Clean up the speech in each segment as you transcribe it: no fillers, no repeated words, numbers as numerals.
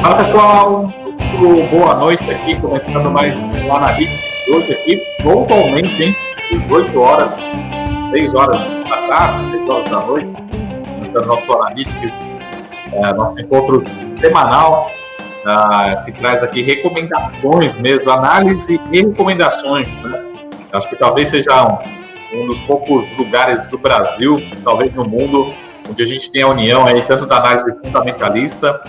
Fala pessoal, muito boa noite aqui, começando mais um Analytics hoje aqui, pontualmente, hein? 18 horas, 6 horas da tarde, 6 horas da noite, começando nosso Analytics, nosso encontro semanal, que traz aqui recomendações mesmo, análise e recomendações, né? Acho que talvez seja um dos poucos lugares do Brasil, talvez no mundo, onde a gente tem a união aí, tanto da análise fundamentalista,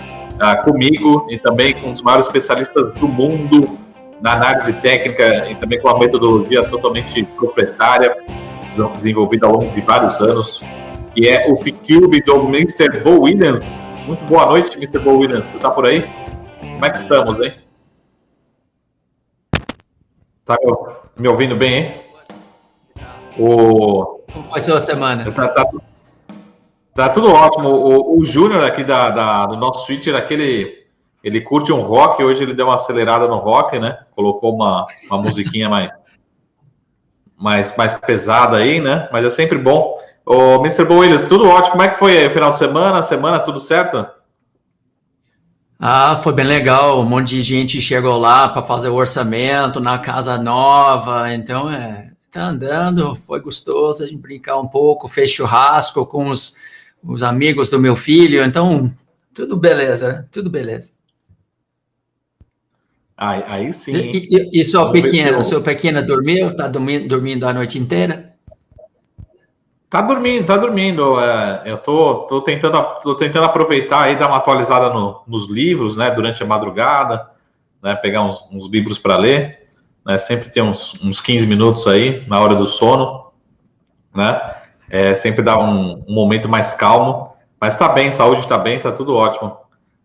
comigo e também com os maiores especialistas do mundo na análise técnica e também com a metodologia totalmente proprietária, desenvolvida ao longo de vários anos, que é o FICUBE do Mr. Bo Williams. Muito boa noite, Mr. Bo Williams. Você está por aí? Como é que estamos, hein? Tá me ouvindo bem, hein? Como foi sua semana? Tá tudo ótimo. O Júnior aqui do nosso Switcher, ele curte um rock. Hoje ele deu uma acelerada no rock, né? Colocou uma musiquinha mais pesada aí, né? Mas é sempre bom. Ô, Mr. Bo Williams, tudo ótimo. Como é que foi aí o final de semana? Semana, tudo certo? Foi bem legal. Um monte de gente chegou lá para fazer o orçamento na casa nova. Então, tá andando. Foi gostoso a gente brincar um pouco. Fez churrasco com os amigos do meu filho. Então, tudo beleza, tudo beleza. Aí sim. E sua pequena dormiu? Tá dormindo a noite inteira? Tá dormindo. Eu tô tentando aproveitar aí, dar uma atualizada nos livros, né, durante a madrugada, né, pegar uns livros para ler, né, sempre tem uns 15 minutos aí, na hora do sono, né, sempre dá um momento mais calmo, mas tá bem, saúde tá bem, tá tudo ótimo.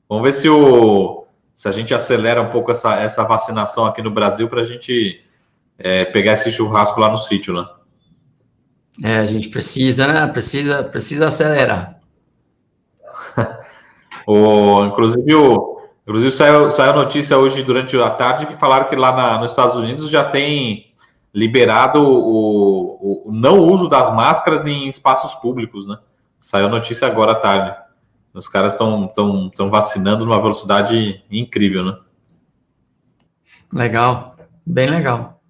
Vamos ver se a gente acelera um pouco essa vacinação aqui no Brasil pra gente pegar esse churrasco lá no sítio, né? A gente precisa, né? Precisa acelerar. Inclusive saiu notícia hoje durante a tarde que falaram que lá nos Estados Unidos já tem liberado o não uso das máscaras em espaços públicos, né? Saiu notícia agora à tarde. Os caras estão vacinando numa velocidade incrível, né? Legal, bem legal.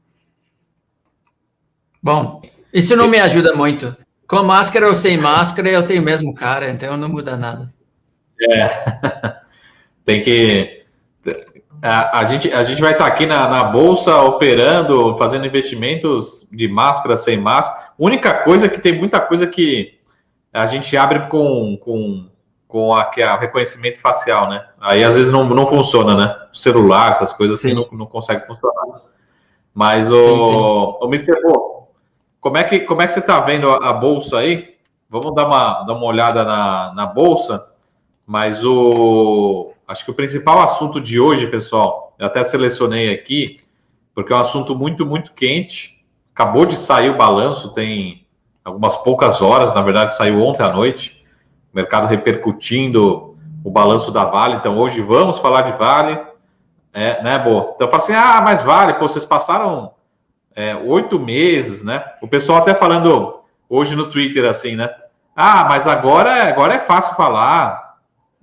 Bom, isso não me ajuda muito. Com máscara ou sem máscara, eu tenho o mesmo cara, então não muda nada. Tem que... A gente vai estar aqui na Bolsa operando, fazendo investimentos de máscara, sem máscara. A única coisa é que tem muita coisa que a gente abre com o reconhecimento facial, né? Aí às vezes não funciona, né? O celular, essas coisas assim não consegue funcionar. Mas o Mr. Bo, como é que você está vendo a Bolsa aí? Vamos dar uma olhada na Bolsa, mas acho que o principal assunto de hoje, pessoal, eu até selecionei aqui, porque é um assunto muito, muito quente. Acabou de sair o balanço, tem algumas poucas horas, na verdade saiu ontem à noite, o mercado repercutindo o balanço da Vale. Então hoje vamos falar de Vale, né, Bo? Então eu falo assim, mas Vale, pô, vocês passaram 8 meses, né? O pessoal até falando hoje no Twitter assim, né? Mas agora é fácil falar.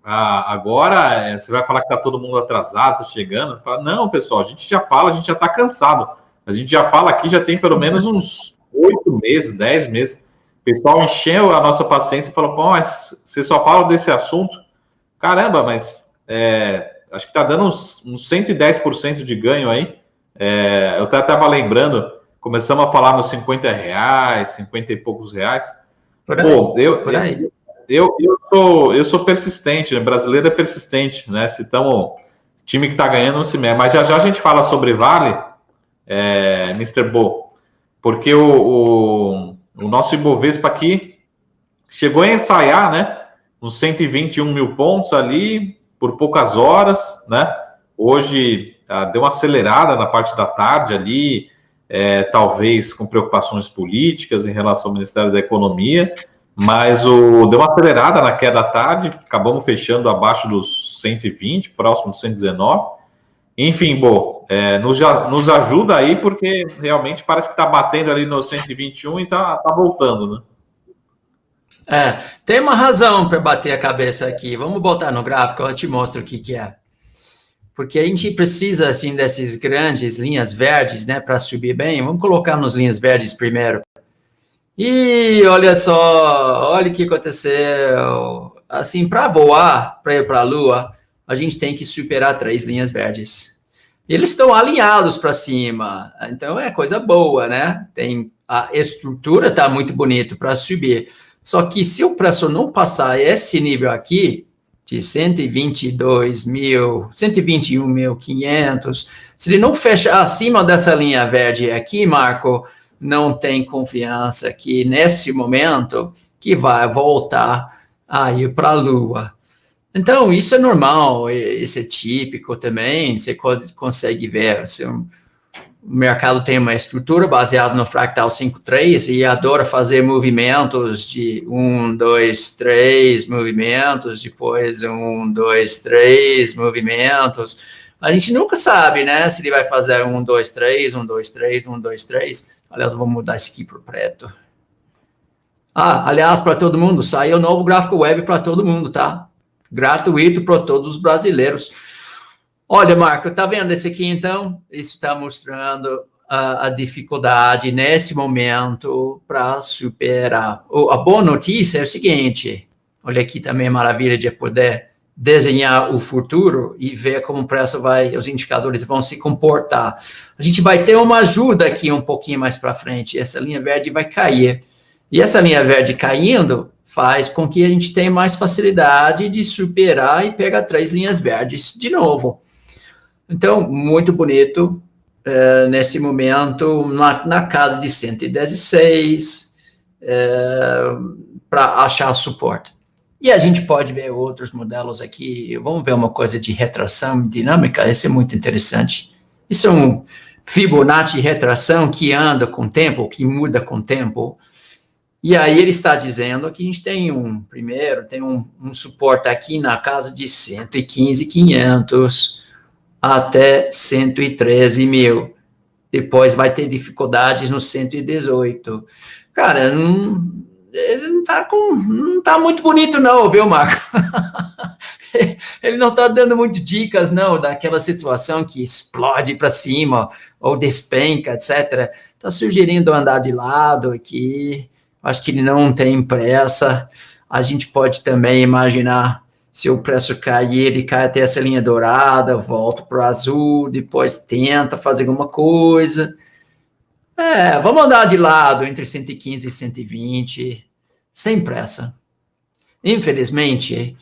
Agora você vai falar que tá todo mundo atrasado, tá chegando. Não, pessoal, a gente já já tá cansado. A gente já fala aqui, já tem pelo menos uns 8 meses, 10 meses. O pessoal encheu a nossa paciência e falou, pô, mas você só fala desse assunto? Caramba, mas acho que tá dando uns 110% de ganho aí. Eu até estava lembrando, começamos a falar nos R$50, 50 e poucos reais. Pô, eu sou persistente, né? Brasileiro é persistente, né? Se time que está ganhando não se mexe. Mas já a gente fala sobre Vale, Mr. Bo, porque o nosso Ibovespa aqui chegou a ensaiar, né? Uns 121 mil pontos ali por poucas horas, né? Hoje deu uma acelerada na parte da tarde ali, talvez com preocupações políticas em relação ao Ministério da Economia, mas deu uma acelerada na queda à tarde, acabamos fechando abaixo dos 120, próximo dos 119. Enfim, Bo, nos ajuda aí, porque realmente parece que está batendo ali no 121 e está voltando, né? Tem uma razão para bater a cabeça aqui. Vamos botar no gráfico, eu te mostro o que é. porque a gente precisa, assim, dessas grandes linhas verdes, né, para subir bem. Vamos colocar nas linhas verdes primeiro. E olha só, olha o que aconteceu. Assim, para voar, para ir para a Lua, a gente tem que superar 3 linhas verdes. Eles estão alinhados para cima, então é coisa boa, né? A estrutura está muito bonita para subir. Só que se o preço não passar esse nível aqui, de 121.500, se ele não fechar acima dessa linha verde aqui, Marco, não tem confiança que nesse momento que vai voltar a ir para a Lua. Então, isso é normal, isso é típico também, você consegue ver, o mercado tem uma estrutura baseada no fractal 5-3 e adora fazer movimentos de 1, 2, 3 movimentos, depois 1, 2, 3 movimentos. A gente nunca sabe, né, se ele vai fazer 1, 2, 3, 1, 2, 3, 1, 2, 3. Aliás, vou mudar isso aqui para o preto. Aliás, para todo mundo, saiu o novo gráfico web para todo mundo, tá? Gratuito para todos os brasileiros. Olha, Marco, tá vendo esse aqui, então? Isso está mostrando a dificuldade nesse momento para superar. A boa notícia é o seguinte, olha aqui também a maravilha de poder desenhar o futuro e ver como o preço os indicadores vão se comportar. A gente vai ter uma ajuda aqui um pouquinho mais para frente, essa linha verde vai cair. E essa linha verde caindo faz com que a gente tenha mais facilidade de superar e pegar 3 linhas verdes de novo. Então, muito bonito, nesse momento, na casa de 116, para achar suporte. E a gente pode ver outros modelos aqui, vamos ver uma coisa de retração dinâmica, esse é muito interessante. Isso é um Fibonacci retração que anda com o tempo, que muda com o tempo. E aí ele está dizendo que a gente tem um suporte aqui na casa de 115.500 até 113 mil. Depois vai ter dificuldades no 118. Cara, ele não tá muito bonito não, viu, Marco? Ele não está dando muito dicas, não, daquela situação que explode para cima ou despenca, etc. Está sugerindo andar de lado aqui. Acho que ele não tem pressa. A gente pode também imaginar, se o preço cair, ele cai até essa linha dourada, volta para o azul, depois tenta fazer alguma coisa. Vamos andar de lado entre 115 e 120, sem pressa. Infelizmente,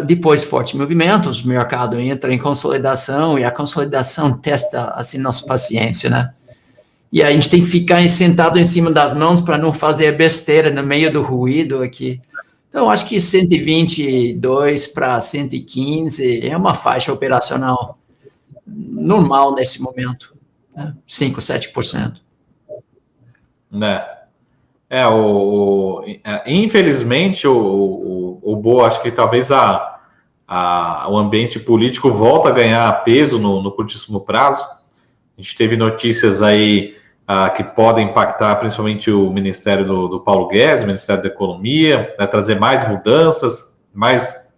depois de fortes movimentos, o mercado entra em consolidação e a consolidação testa assim nossa paciência, né? E a gente tem que ficar sentado em cima das mãos para não fazer besteira no meio do ruído aqui. Então, acho que 122 para 115 é uma faixa operacional normal nesse momento, né? 5, 7%. Infelizmente, o Bo, acho que talvez o ambiente político volta a ganhar peso no curtíssimo prazo. A gente teve notícias aí que podem impactar principalmente o Ministério do Paulo Guedes, o Ministério da Economia, vai trazer mais mudanças, mais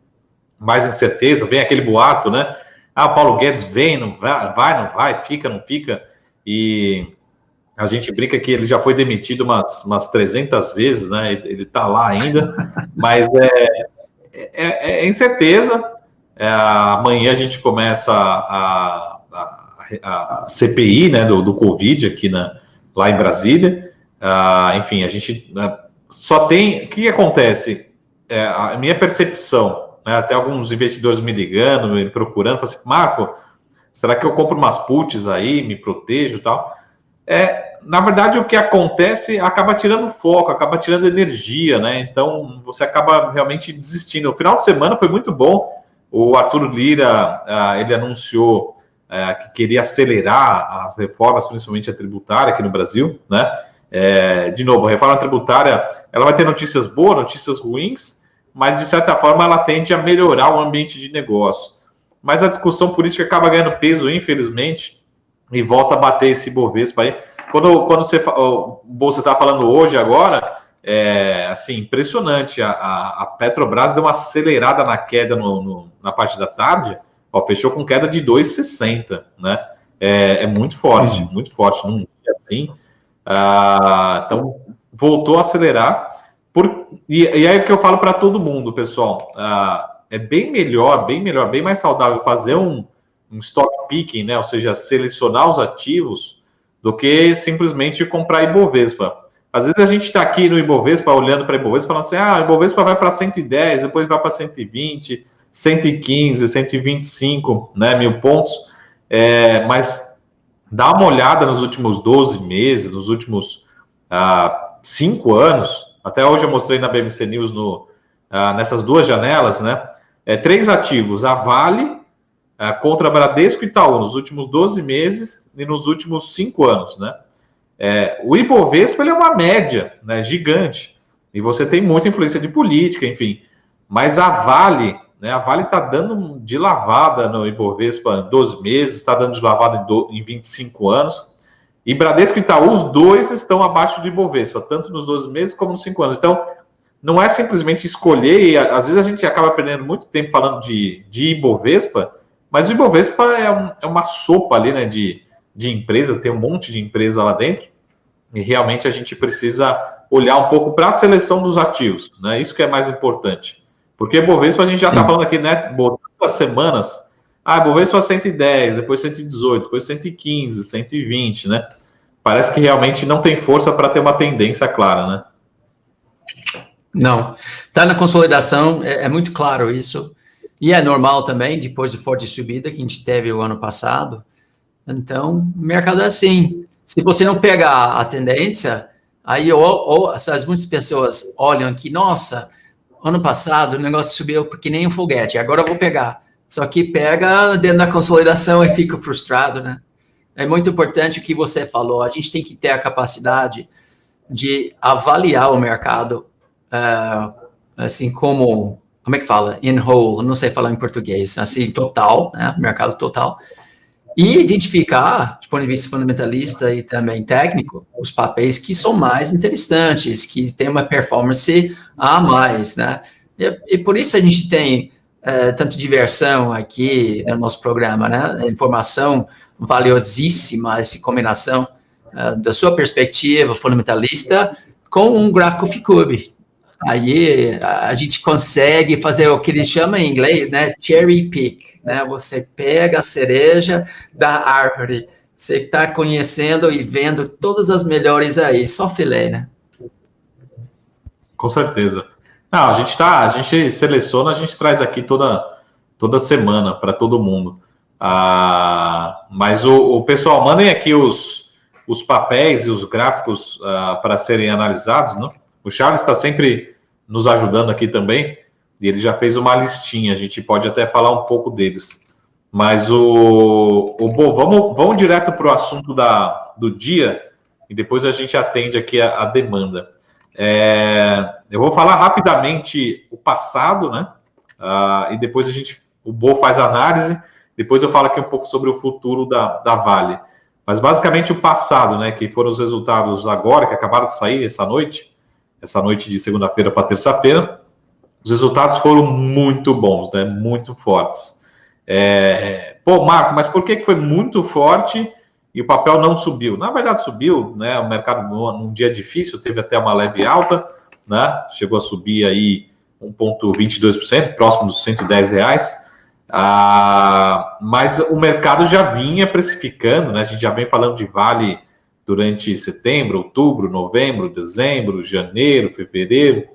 incerteza. Vem aquele boato, né? O Paulo Guedes vem, não vai, fica, não fica. E a gente brinca que ele já foi demitido umas 300 vezes, né? Ele está lá ainda, mas é incerteza. Amanhã a gente começa a CPI, né, do Covid aqui lá em Brasília. Enfim, a gente só tem... O que acontece? A minha percepção, né, até alguns investidores me ligando, me procurando, falam assim, Marco, será que eu compro umas puts aí, me protejo e tal? Na verdade, o que acontece acaba tirando foco, acaba tirando energia, né? Então, você acaba realmente desistindo. O final de semana foi muito bom. O Arthur Lira, ele anunciou que queria acelerar as reformas, principalmente a tributária aqui no Brasil, né? De novo, a reforma tributária, ela vai ter notícias boas, notícias ruins, mas, de certa forma, ela tende a melhorar o ambiente de negócio. Mas a discussão política acaba ganhando peso, infelizmente, e volta a bater esse Bovespa aí. Quando o Bolsa está falando hoje, agora, assim, impressionante. A Petrobras deu uma acelerada na queda na parte da tarde, Ó, fechou com queda de 2,60, né? É muito forte num dia assim. Então, voltou a acelerar. E aí o que eu falo para todo mundo, pessoal, é bem melhor, bem mais saudável fazer um stock picking, né? Ou seja, selecionar os ativos, do que simplesmente comprar Ibovespa. Às vezes a gente está aqui no Ibovespa, olhando para Ibovespa, falando assim, o Ibovespa vai para 110, depois vai para 120, 115, 125, né, mil pontos. Mas dá uma olhada nos últimos 12 meses, nos últimos 5 anos. Até hoje eu mostrei na BMC News nessas duas janelas, né? 3 ativos, a Vale contra a Bradesco e Itaú, nos últimos 12 meses e nos últimos 5 anos, né? O Ibovespa, ele é uma média, né, gigante, e você tem muita influência de política, enfim, mas a Vale, né, está dando de lavada no Ibovespa em 12 meses, está dando de lavada em 25 anos, e Bradesco e Itaú, os dois estão abaixo do Ibovespa, tanto nos 12 meses como nos 5 anos. Então, não é simplesmente escolher, e às vezes a gente acaba perdendo muito tempo falando de Ibovespa, mas o Ibovespa é uma sopa ali, né, de empresa, tem um monte de empresa lá dentro, e realmente a gente precisa olhar um pouco para a seleção dos ativos, né? Isso que é mais importante. Porque Ibovespa a gente já está falando aqui, né, botando as semanas, Ibovespa 110, depois 118, depois 115, 120, né? Parece que realmente não tem força para ter uma tendência clara, né? Não. Está na consolidação, é muito claro isso. E é normal também, depois da forte subida que a gente teve o ano passado. Então, o mercado é assim. Se você não pegar a tendência, aí muitas pessoas olham que, nossa, ano passado o negócio subiu porque nem um foguete, agora eu vou pegar. Só que pega dentro da consolidação e fica frustrado, né? É muito importante o que você falou. A gente tem que ter a capacidade de avaliar o mercado, assim como é que fala? In whole, não sei falar em português, assim, total, né? Mercado total. E identificar, do ponto de vista fundamentalista e também técnico, os papéis que são mais interessantes, que têm uma performance a mais, né? E por isso a gente tem tanta diversão aqui no nosso programa, né? Informação valiosíssima, essa combinação da sua perspectiva fundamentalista com um gráfico FICUB. Aí a gente consegue fazer o que eles chamam em inglês, né? Cherry pick, né? Você pega a cereja da árvore. Você está conhecendo e vendo todas as melhores aí, só filé, né? Com certeza. Não, a gente seleciona, a gente traz aqui toda semana para todo mundo. Mas o pessoal, mandem aqui os papéis e os gráficos para serem analisados, né? O Charles está sempre nos ajudando aqui também, e ele já fez uma listinha, a gente pode até falar um pouco deles. Mas vamos direto para o assunto do dia, e depois a gente atende aqui a demanda. Eu vou falar rapidamente o passado, né? E depois o Bo faz a análise, depois eu falo aqui um pouco sobre o futuro da Vale. Mas basicamente o passado, né? Que foram os resultados agora, que acabaram de sair essa noite de segunda-feira para terça-feira. Os resultados foram muito bons, né? Muito fortes. Marco, mas por que foi muito forte e o papel não subiu? Na verdade, subiu, né? O mercado, num dia difícil, teve até uma leve alta, né? Chegou a subir aí 1,22%, próximo dos R$110. Mas o mercado já vinha precificando, né? A gente já vem falando de Vale durante setembro, outubro, novembro, dezembro, janeiro, fevereiro.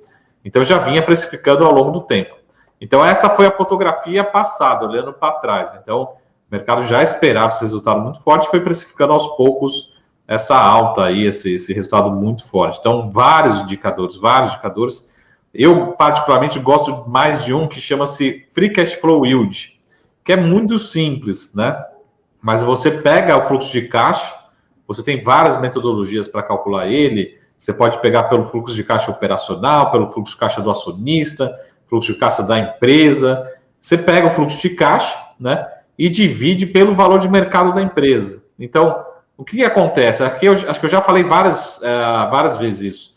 Então, já vinha precificando ao longo do tempo. Então, essa foi a fotografia passada, olhando para trás. Então, o mercado já esperava esse resultado muito forte, foi precificando aos poucos essa alta aí, esse resultado muito forte. Então, vários indicadores. Eu, particularmente, gosto mais de um que chama-se Free Cash Flow Yield, que é muito simples, né? Mas você pega o fluxo de caixa, você tem várias metodologias para calcular ele. Você pode pegar pelo fluxo de caixa operacional, pelo fluxo de caixa do acionista, fluxo de caixa da empresa. Você pega o fluxo de caixa, né, e divide pelo valor de mercado da empresa. Então, o que acontece? Aqui acho que eu já falei várias vezes isso.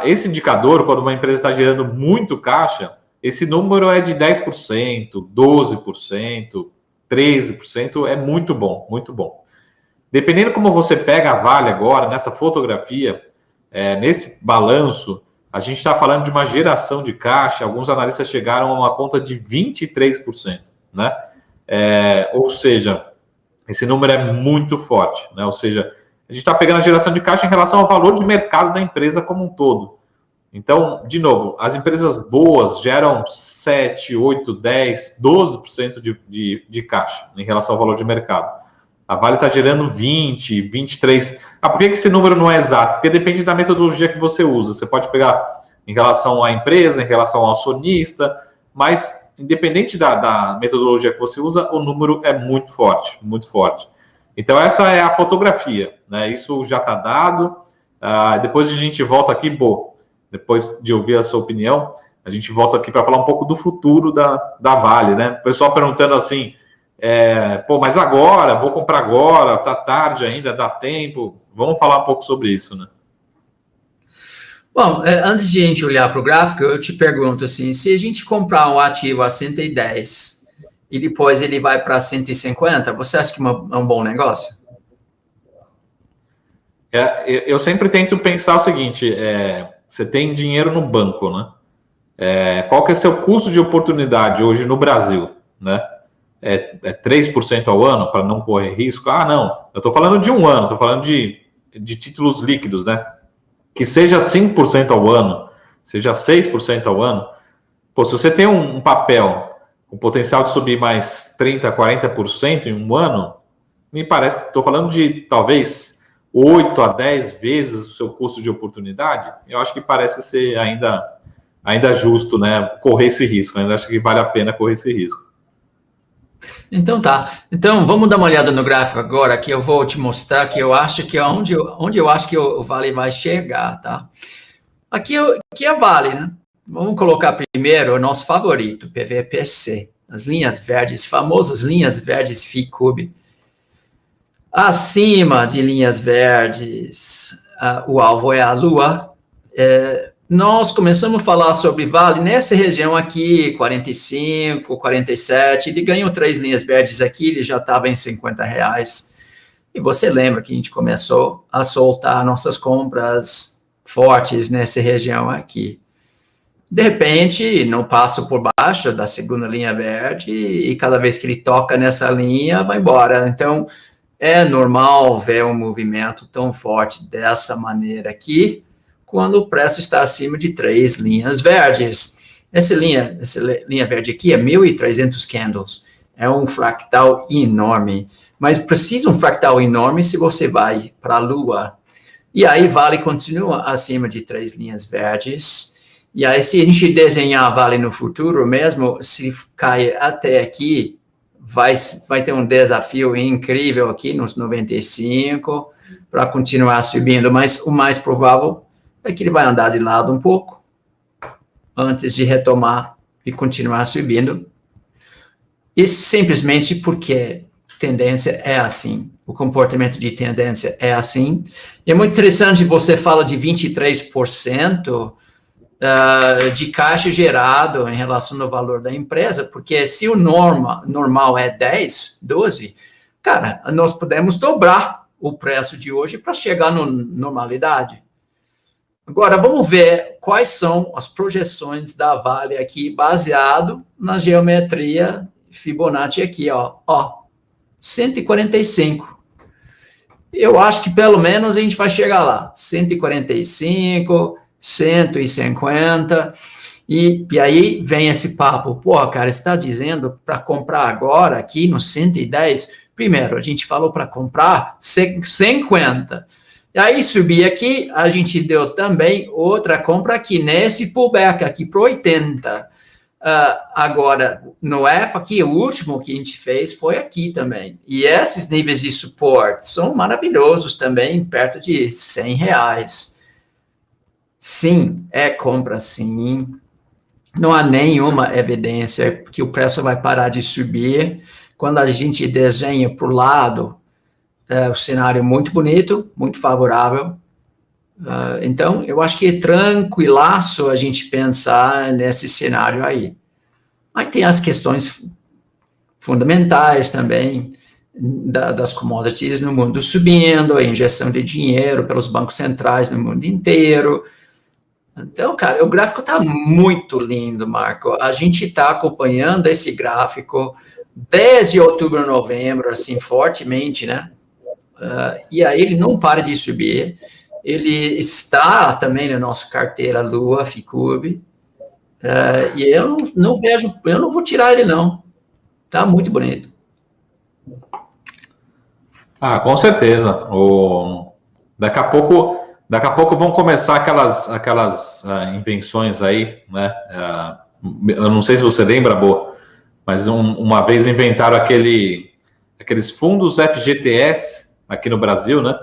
Esse indicador, quando uma empresa está gerando muito caixa, esse número é de 10%, 12%, 13%, é muito bom, muito bom. Dependendo como você pega a Vale agora, nessa fotografia, nesse balanço, a gente está falando de uma geração de caixa, alguns analistas chegaram a uma conta de 23%, né? Ou seja, esse número é muito forte, né? Ou seja, a gente está pegando a geração de caixa em relação ao valor de mercado da empresa como um todo. Então, de novo, as empresas boas geram 7, 8, 10, 12% de caixa em relação ao valor de mercado. A Vale está gerando 20, 23. Por que esse número não é exato? Porque depende da metodologia que você usa. Você pode pegar em relação à empresa, em relação ao acionista, mas independente da metodologia que você usa, o número é muito forte, muito forte. Então, essa é a fotografia, né? Isso já está dado. Depois a gente volta aqui, depois de ouvir a sua opinião, a gente volta aqui para falar um pouco do futuro da Vale, né? O pessoal perguntando assim, mas agora, vou comprar agora, tá tarde ainda, dá tempo. Vamos falar um pouco sobre isso, né? Bom, antes de a gente olhar para o gráfico, eu te pergunto assim, se a gente comprar um ativo a 110 e depois ele vai para 150, você acha que é um bom negócio? Eu sempre tento pensar o seguinte, você tem dinheiro no banco, né? Qual que é seu custo de oportunidade hoje no Brasil, né? É 3% ao ano para não correr risco? Não, eu estou falando de um ano, estou falando de títulos líquidos, né? Que seja 5% ao ano, seja 6% ao ano. Se você tem um papel com potencial de subir mais 30%, 40% em um ano, me parece, estou falando de talvez 8 a 10 vezes o seu custo de oportunidade, eu acho que parece ser ainda justo, né? Correr esse risco, ainda acho que vale a pena correr esse risco. Então tá. Então vamos dar uma olhada no gráfico agora, que eu vou te mostrar que eu acho que é onde eu acho que o Vale vai chegar, tá? Aqui é a Vale, né? Vamos colocar primeiro o nosso favorito, PVPC, as linhas verdes, famosas linhas verdes FICUB. Acima de linhas verdes, o alvo é a Lua. Nós começamos a falar sobre Vale nessa região aqui, 45, 47, ele ganhou 3 linhas verdes aqui, ele já estava em R$50. E você lembra que a gente começou a soltar nossas compras fortes nessa região aqui. De repente, não passa por baixo da segunda linha verde e cada vez que ele toca nessa linha, vai embora. Então, é normal ver um movimento tão forte dessa maneira aqui, quando o preço está acima de 3 linhas verdes. Essa linha verde aqui é 1.300 candles. É um fractal enorme. Mas precisa um fractal enorme se você vai para a Lua. E aí Vale continua acima de 3 linhas verdes. E aí se a gente desenhar Vale no futuro, mesmo se cair até aqui, vai ter um desafio incrível aqui nos 95 para continuar subindo. Mas o mais provável é que ele vai andar de lado um pouco antes de retomar e continuar subindo. Isso simplesmente porque tendência é assim. O comportamento de tendência é assim. E é muito interessante, você fala de 23% de caixa gerado em relação ao valor da empresa, porque se o normal é 10, 12, cara, nós podemos dobrar o preço de hoje para chegar na normalidade. Agora, vamos ver quais são as projeções da Vale aqui, baseado na geometria Fibonacci aqui, ó 145. Eu acho que pelo menos a gente vai chegar lá, 145, 150, e aí vem esse papo, cara, você está dizendo para comprar agora aqui no 110? Primeiro, a gente falou para comprar 50. E aí, subir aqui, a gente deu também outra compra aqui, nesse pullback aqui para 80. Agora, no app aqui, o último que a gente fez foi aqui também. E esses níveis de suporte são maravilhosos também, perto de R$100. Sim, é compra sim. Não há nenhuma evidência que o preço vai parar de subir. Quando a gente desenha para o lado, o cenário muito bonito, muito favorável. Então, eu acho que é tranquilaço a gente pensar nesse cenário aí. Aí tem as questões fundamentais também, das commodities no mundo subindo, a injeção de dinheiro pelos bancos centrais no mundo inteiro. Então, cara, o gráfico está muito lindo, Marco. A gente está acompanhando esse gráfico desde outubro, novembro, assim, fortemente, né? E aí ele não para de subir. Ele está também na nossa carteira Lua, Ficube, e eu não vejo, eu não vou tirar ele, não. Tá muito bonito. Com certeza. Daqui a pouco vão começar aquelas invenções aí, né? Eu não sei se você lembra, Bo, mas uma vez inventaram aqueles fundos FGTS aqui no Brasil, né?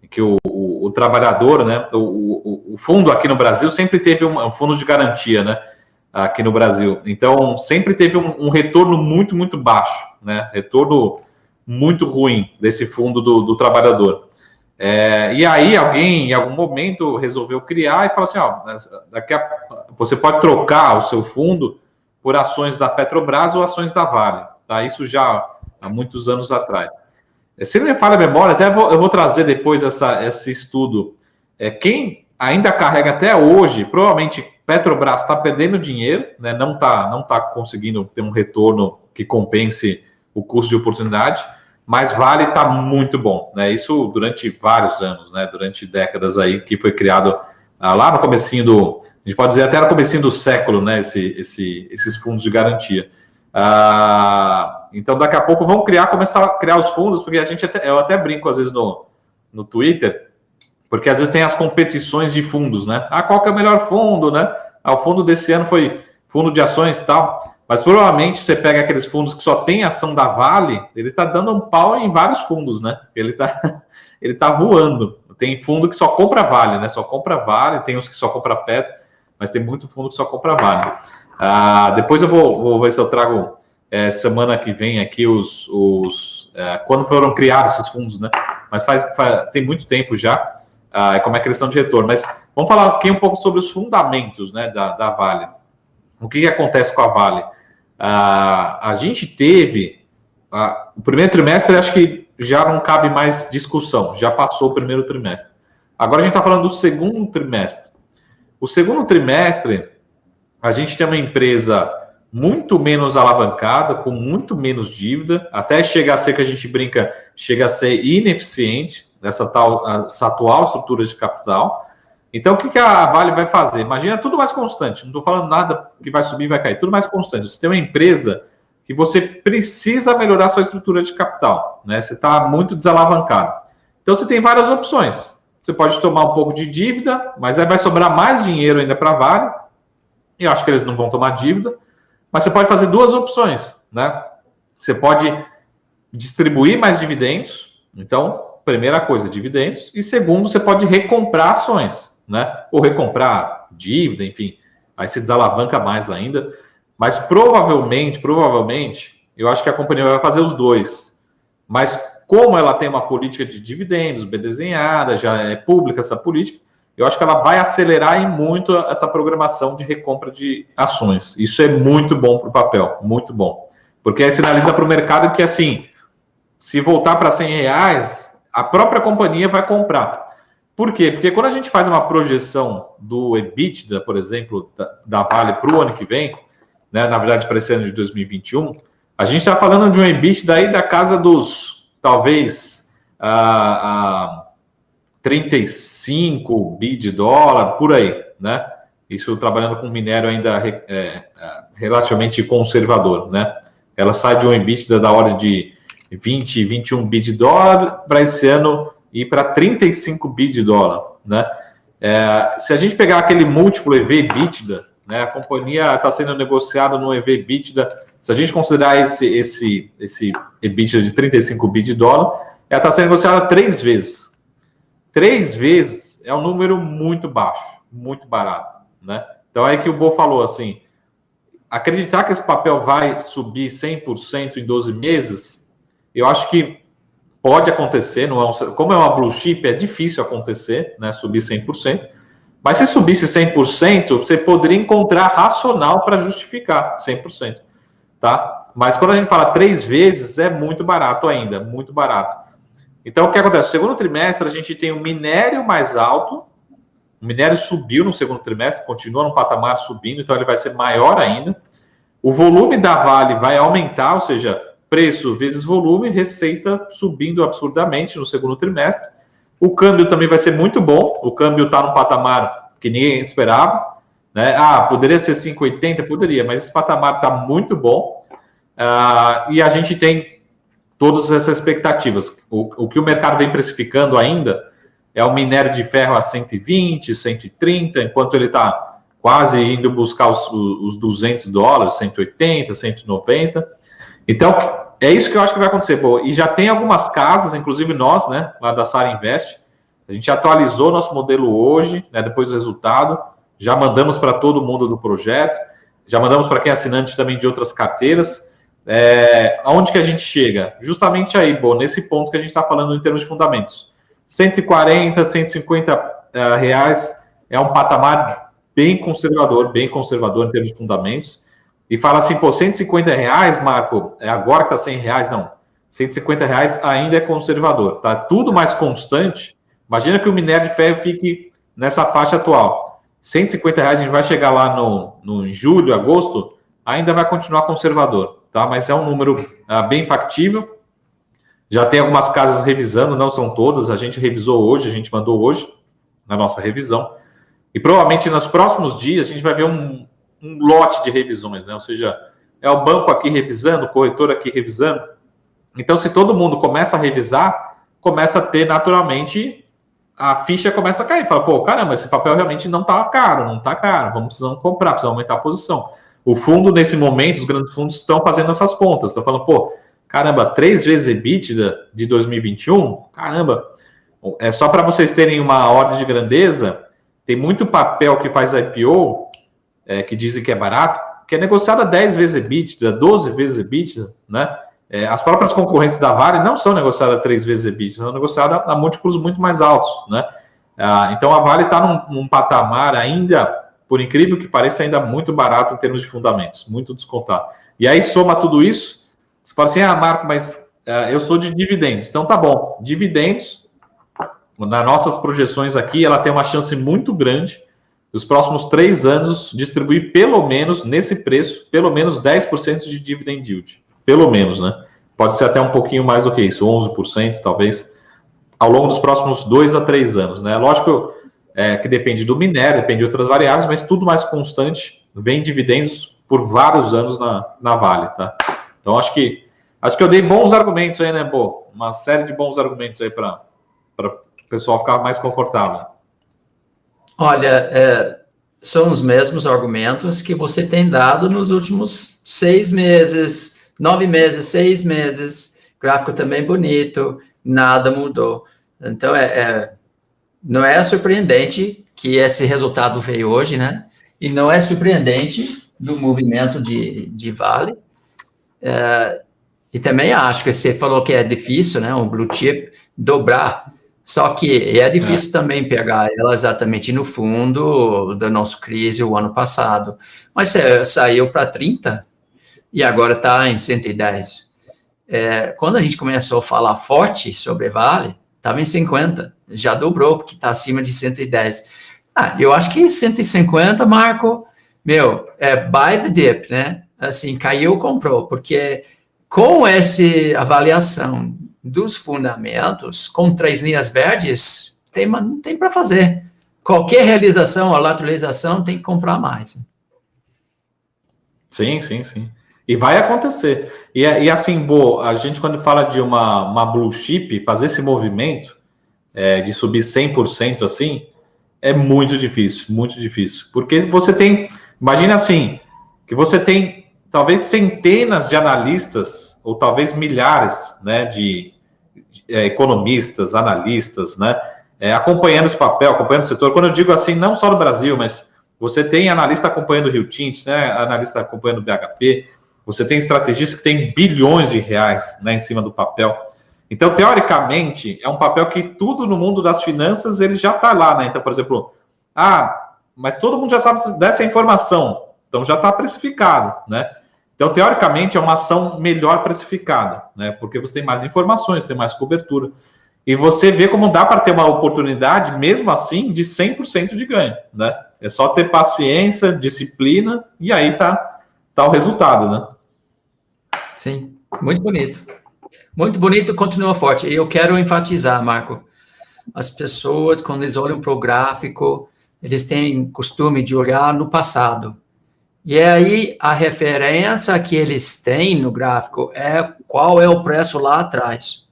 Que o trabalhador, né? O fundo aqui no Brasil sempre teve um fundo de garantia, né? Aqui no Brasil. Então, sempre teve um retorno muito, muito baixo, né? Retorno muito ruim desse fundo do trabalhador. E aí, alguém, em algum momento, resolveu criar e falou assim, você pode trocar o seu fundo por ações da Petrobras ou ações da Vale. Tá? Isso já há muitos anos atrás. Se não me falha a memória, até eu vou trazer depois esse estudo. Quem ainda carrega até hoje, provavelmente Petrobras está perdendo dinheiro, né? Não tá conseguindo ter um retorno que compense o custo de oportunidade, mas Vale está muito bom, né? Isso durante vários anos, né? Durante décadas aí, que foi criado lá no comecinho a gente pode dizer até no comecinho do século, né? Esses fundos de garantia. Então, daqui a pouco vão começar a criar os fundos, porque eu até brinco às vezes no Twitter, porque às vezes tem as competições de fundos, né? Qual que é o melhor fundo, né? O fundo desse ano foi fundo de ações e tal, mas provavelmente você pega aqueles fundos que só tem ação da Vale, ele tá dando um pau em vários fundos, né? Ele tá voando. Tem fundo que só compra Vale, né? Só compra Vale, tem uns que só compra Petro, mas tem muito fundo que só compra Vale. Depois eu vou ver se eu trago semana que vem aqui quando foram criados esses fundos, né? Mas tem muito tempo já, como é que eles estão de retorno. Mas vamos falar aqui um pouco sobre os fundamentos, né, da Vale. O que acontece com a Vale? A gente teve o primeiro trimestre, acho que já não cabe mais discussão, já passou o primeiro trimestre. Agora a gente está falando do segundo trimestre. O segundo trimestre, a gente tem uma empresa muito menos alavancada, com muito menos dívida, até chegar a ser, que a gente brinca, chega a ser ineficiente nessa atual estrutura de capital. Então, o que a Vale vai fazer? Imagina tudo mais constante, não estou falando nada que vai subir e vai cair, tudo mais constante. Você tem uma empresa que você precisa melhorar sua estrutura de capital, né? Você está muito desalavancado. Então, você tem várias opções. Você pode tomar um pouco de dívida, mas aí vai sobrar mais dinheiro ainda para a Vale. Eu acho que eles não vão tomar dívida, mas você pode fazer duas opções, né? Você pode distribuir mais dividendos. Então, primeira coisa, dividendos. E segundo, você pode recomprar ações, né? Ou recomprar dívida, enfim. Aí se desalavanca mais ainda. Mas provavelmente, eu acho que a companhia vai fazer os dois. Mas como ela tem uma política de dividendos bem desenhada, já é pública essa política, eu acho que ela vai acelerar em muito essa programação de recompra de ações. Isso é muito bom para o papel, muito bom. Porque aí sinaliza para o mercado que, assim, se voltar para R$100, a própria companhia vai comprar. Por quê? Porque quando a gente faz uma projeção do EBITDA, por exemplo, da Vale para o ano que vem, né, na verdade para esse ano de 2021, a gente está falando de um EBITDA aí da casa dos, talvez, 35 bi de dólar, por aí, né? Isso trabalhando com minério ainda relativamente conservador, né? Ela sai de um EBITDA da ordem de 20, 21 bi de dólar para esse ano ir para 35 bi de dólar, né? Se a gente pegar aquele múltiplo EV/EBITDA, né, a companhia está sendo negociada no EV/EBITDA, se a gente considerar esse EBITDA de 35 bi de dólar, ela está sendo negociada 3 vezes. 3 vezes é um número muito baixo, muito barato, né? Então é que o Bo falou assim, acreditar que esse papel vai subir 100% em 12 meses, eu acho que pode acontecer, não é como é uma blue chip, é difícil acontecer, né, subir 100%, mas se subisse 100%, você poderia encontrar racional para justificar 100%, tá? Mas quando a gente fala 3 vezes, é muito barato ainda, muito barato. Então, o que acontece? No segundo trimestre, a gente tem o minério mais alto, o minério subiu no segundo trimestre, continua no patamar subindo, então ele vai ser maior ainda. O volume da Vale vai aumentar, ou seja, preço vezes volume, receita subindo absurdamente no segundo trimestre. O câmbio também vai ser muito bom, o câmbio está num patamar que ninguém esperava, né? Poderia ser 5,80? Poderia, mas esse patamar está muito bom. E a gente tem todas essas expectativas. O que o mercado vem precificando ainda é o minério de ferro a 120, 130, enquanto ele está quase indo buscar os $200, 180, 190. Então, é isso que eu acho que vai acontecer. E já tem algumas casas, inclusive nós, né, lá da Sara Invest, a gente atualizou nosso modelo hoje, né, depois do resultado, já mandamos para todo mundo do projeto, já mandamos para quem é assinante também de outras carteiras. Aonde que a gente chega? Justamente aí, nesse ponto que a gente está falando em termos de fundamentos. 140, 150 reais é um patamar bem conservador em termos de fundamentos. E fala assim, 150 reais, Marco, agora que está 100 reais, não. 150 reais ainda é conservador, tá? Tudo mais constante. Imagina que o minério de ferro fique nessa faixa atual. 150 reais, a gente vai chegar lá em julho, agosto, ainda vai continuar conservador, tá? Mas é um número bem factível. Já tem algumas casas revisando, não são todas, a gente revisou hoje, a gente mandou hoje na nossa revisão. E provavelmente nos próximos dias a gente vai ver um lote de revisões, né? Ou seja, é o banco aqui revisando, o corretor aqui revisando. Então, se todo mundo começa a revisar, começa a ter naturalmente, a ficha começa a cair. Fala, caramba, esse papel realmente não está caro, precisamos comprar, precisamos aumentar a posição. O fundo, nesse momento, os grandes fundos estão fazendo essas contas, estão falando, caramba, 3 vezes EBITDA de 2021, caramba, só para vocês terem uma ordem de grandeza, tem muito papel que faz IPO, que dizem que é barato, que é negociado a 10 vezes EBITDA, 12 vezes EBITDA, né? As próprias concorrentes da Vale não são negociadas a 3 vezes EBITDA, são negociadas a múltiplos muito mais altos, né? Então a Vale está num patamar ainda, por incrível que pareça, ainda muito barato em termos de fundamentos, muito descontado. E aí soma tudo isso, você fala assim, Marco, mas eu sou de dividendos. Então tá bom, dividendos, nas nossas projeções aqui, ela tem uma chance muito grande dos próximos 3 anos distribuir pelo menos, nesse preço, pelo menos 10% de dividend yield. Pelo menos, né? Pode ser até um pouquinho mais do que isso, 11% talvez, ao longo dos próximos 2 a 3 anos, né? Lógico que depende do minério, depende de outras variáveis, mas tudo mais constante, vem dividendos por vários anos na Vale, tá? Então, acho que eu dei bons argumentos aí, né, uma série de bons argumentos aí para o pessoal ficar mais confortável. Olha, são os mesmos argumentos que você tem dado nos últimos 6 meses, 9 meses, 6 meses, gráfico também bonito, nada mudou. Então, não é surpreendente que esse resultado veio hoje, né? E não é surpreendente do movimento de Vale. E também acho que você falou que é difícil, né? Um blue chip dobrar. Só que é difícil também pegar ela exatamente no fundo da nossa crise o ano passado. Mas saiu para 30 e agora está em 110. Quando a gente começou a falar forte sobre Vale, estava em 50. Já dobrou, porque está acima de 110. Eu acho que 150, Marco, buy the dip, né? Assim, caiu, comprou, porque com essa avaliação dos fundamentos, com 3 linhas verdes, não tem para fazer. Qualquer realização ou lateralização tem que comprar mais. Sim. E vai acontecer. E assim, a gente quando fala de uma blue chip, fazer esse movimento de subir 100% assim, é muito difícil. Porque você tem, imagina assim, que você tem talvez centenas de analistas, ou talvez milhares, né, de economistas, analistas, né, acompanhando esse papel, acompanhando o setor. Quando eu digo assim, não só no Brasil, mas você tem analista acompanhando o Rio Tinto, né, analista acompanhando o BHP, você tem estrategistas que têm bilhões de reais, né, em cima do papel. Então, teoricamente, é um papel que tudo no mundo das finanças ele já está lá, né? Então, por exemplo, mas todo mundo já sabe dessa informação, então já está precificado, né? Então, teoricamente, é uma ação melhor precificada, né? Porque você tem mais informações, tem mais cobertura. E você vê como dá para ter uma oportunidade, mesmo assim, de 100% de ganho, né? É só ter paciência, disciplina, e aí tá o resultado, né? Sim, muito bonito. Muito bonito, continua forte. E eu quero enfatizar, Marco, as pessoas, quando eles olham para o gráfico, eles têm costume de olhar no passado. E aí, a referência que eles têm no gráfico é qual é o preço lá atrás.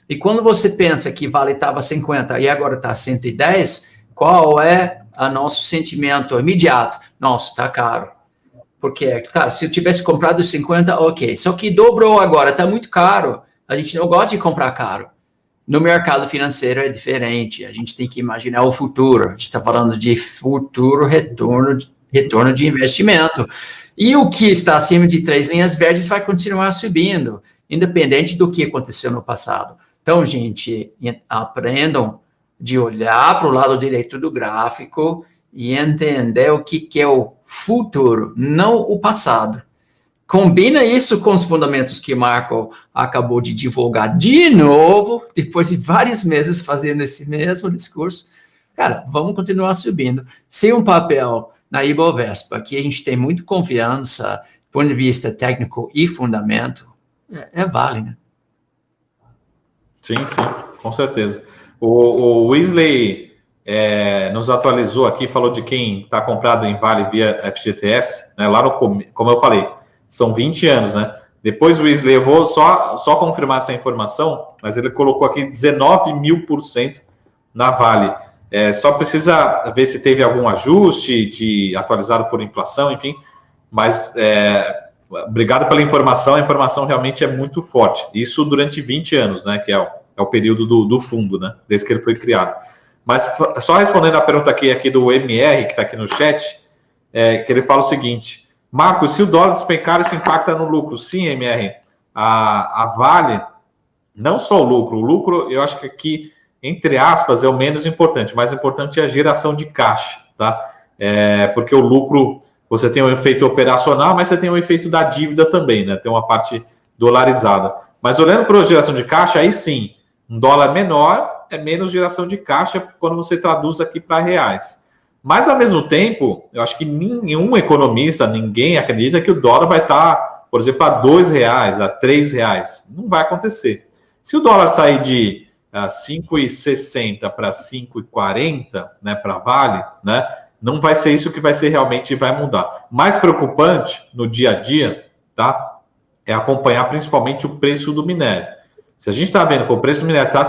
E quando você pensa que Vale estava 50 e agora está 110, qual é o nosso sentimento imediato? Nossa, está caro. Porque, cara, se eu tivesse comprado 50, ok. Só que dobrou agora, está muito caro. A gente não gosta de comprar caro. No mercado financeiro é diferente. A gente tem que imaginar o futuro. A gente está falando de futuro retorno de investimento. E o que está acima de 3 linhas verdes vai continuar subindo, independente do que aconteceu no passado. Então, gente, aprendam de olhar para o lado direito do gráfico e entender o que é o futuro, não o passado. Combina isso com os fundamentos que Marco acabou de divulgar de novo, depois de vários meses fazendo esse mesmo discurso. Cara, vamos continuar subindo. Sem um papel na Ibovespa, que a gente tem muita confiança, do ponto de vista técnico e fundamento, Vale, né? Sim, com certeza. O Weasley nos atualizou aqui, falou de quem está comprado em Vale via FGTS, né, lá como eu falei, são 20 anos, né? Depois o Weasley, eu vou só confirmar essa informação, mas ele colocou aqui 19.000% na Vale. Só precisa ver se teve algum ajuste atualizado por inflação, enfim, mas obrigado pela informação, a informação realmente é muito forte. Isso durante 20 anos, né, que é o período do fundo, né, desde que ele foi criado. Mas só respondendo a pergunta aqui do MR, que está aqui no chat, que ele fala o seguinte: Marcos, se o dólar despencar, isso impacta no lucro? Sim, MR. A Vale, não só o lucro eu acho que aqui, entre aspas, é o menos importante. O mais importante é a geração de caixa, tá? Porque o lucro, você tem um efeito operacional, mas você tem um efeito da dívida também, né? Tem uma parte dolarizada. Mas olhando para a geração de caixa, aí sim, um dólar menor é menos geração de caixa quando você traduz aqui para reais. Mas, ao mesmo tempo, eu acho que nenhum economista, ninguém acredita que o dólar vai estar, por exemplo, a R$2, a R$3. Não vai acontecer. Se o dólar sair de 5,60 para 5,40, né, para Vale, né, não vai ser isso que vai ser realmente vai mudar. Mais preocupante no dia a dia, tá, é acompanhar principalmente o preço do minério. Se a gente está vendo que o preço do minério está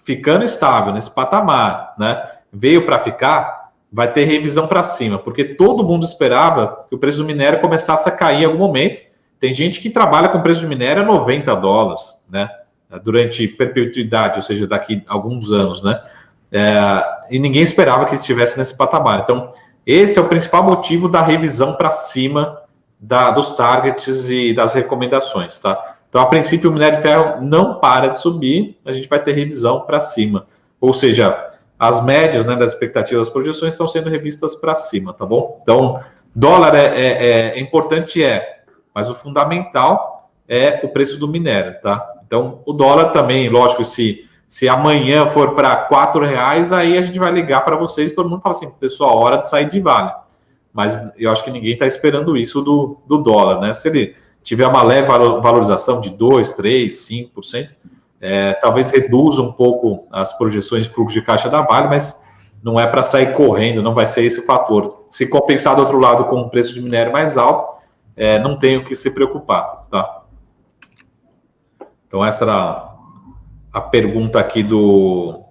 ficando estável nesse patamar, né, veio para ficar, vai ter revisão para cima, porque todo mundo esperava que o preço do minério começasse a cair em algum momento. Tem gente que trabalha com o preço do minério a $90, né, durante perpetuidade, ou seja, daqui a alguns anos, né, e ninguém esperava que estivesse nesse patamar. Então, esse é o principal motivo da revisão para cima dos targets e das recomendações, tá? Então, a princípio, o minério de ferro não para de subir, a gente vai ter revisão para cima. Ou seja, as médias, né, das expectativas, das projeções estão sendo revistas para cima, tá bom? Então, dólar é importante, mas o fundamental é o preço do minério, tá? Então, o dólar também, lógico, se amanhã for para R$4, aí a gente vai ligar para vocês, todo mundo fala assim, pessoal, hora de sair de Vale. Mas eu acho que ninguém está esperando isso do dólar, né? Se ele tiver uma leve valorização de 2%, 3%, 5%, talvez reduza um pouco as projeções de fluxo de caixa da Vale, mas não é para sair correndo, não vai ser esse o fator. Se compensar do outro lado com um preço de minério mais alto, não tem o que se preocupar, tá? Então, essa era a pergunta aqui do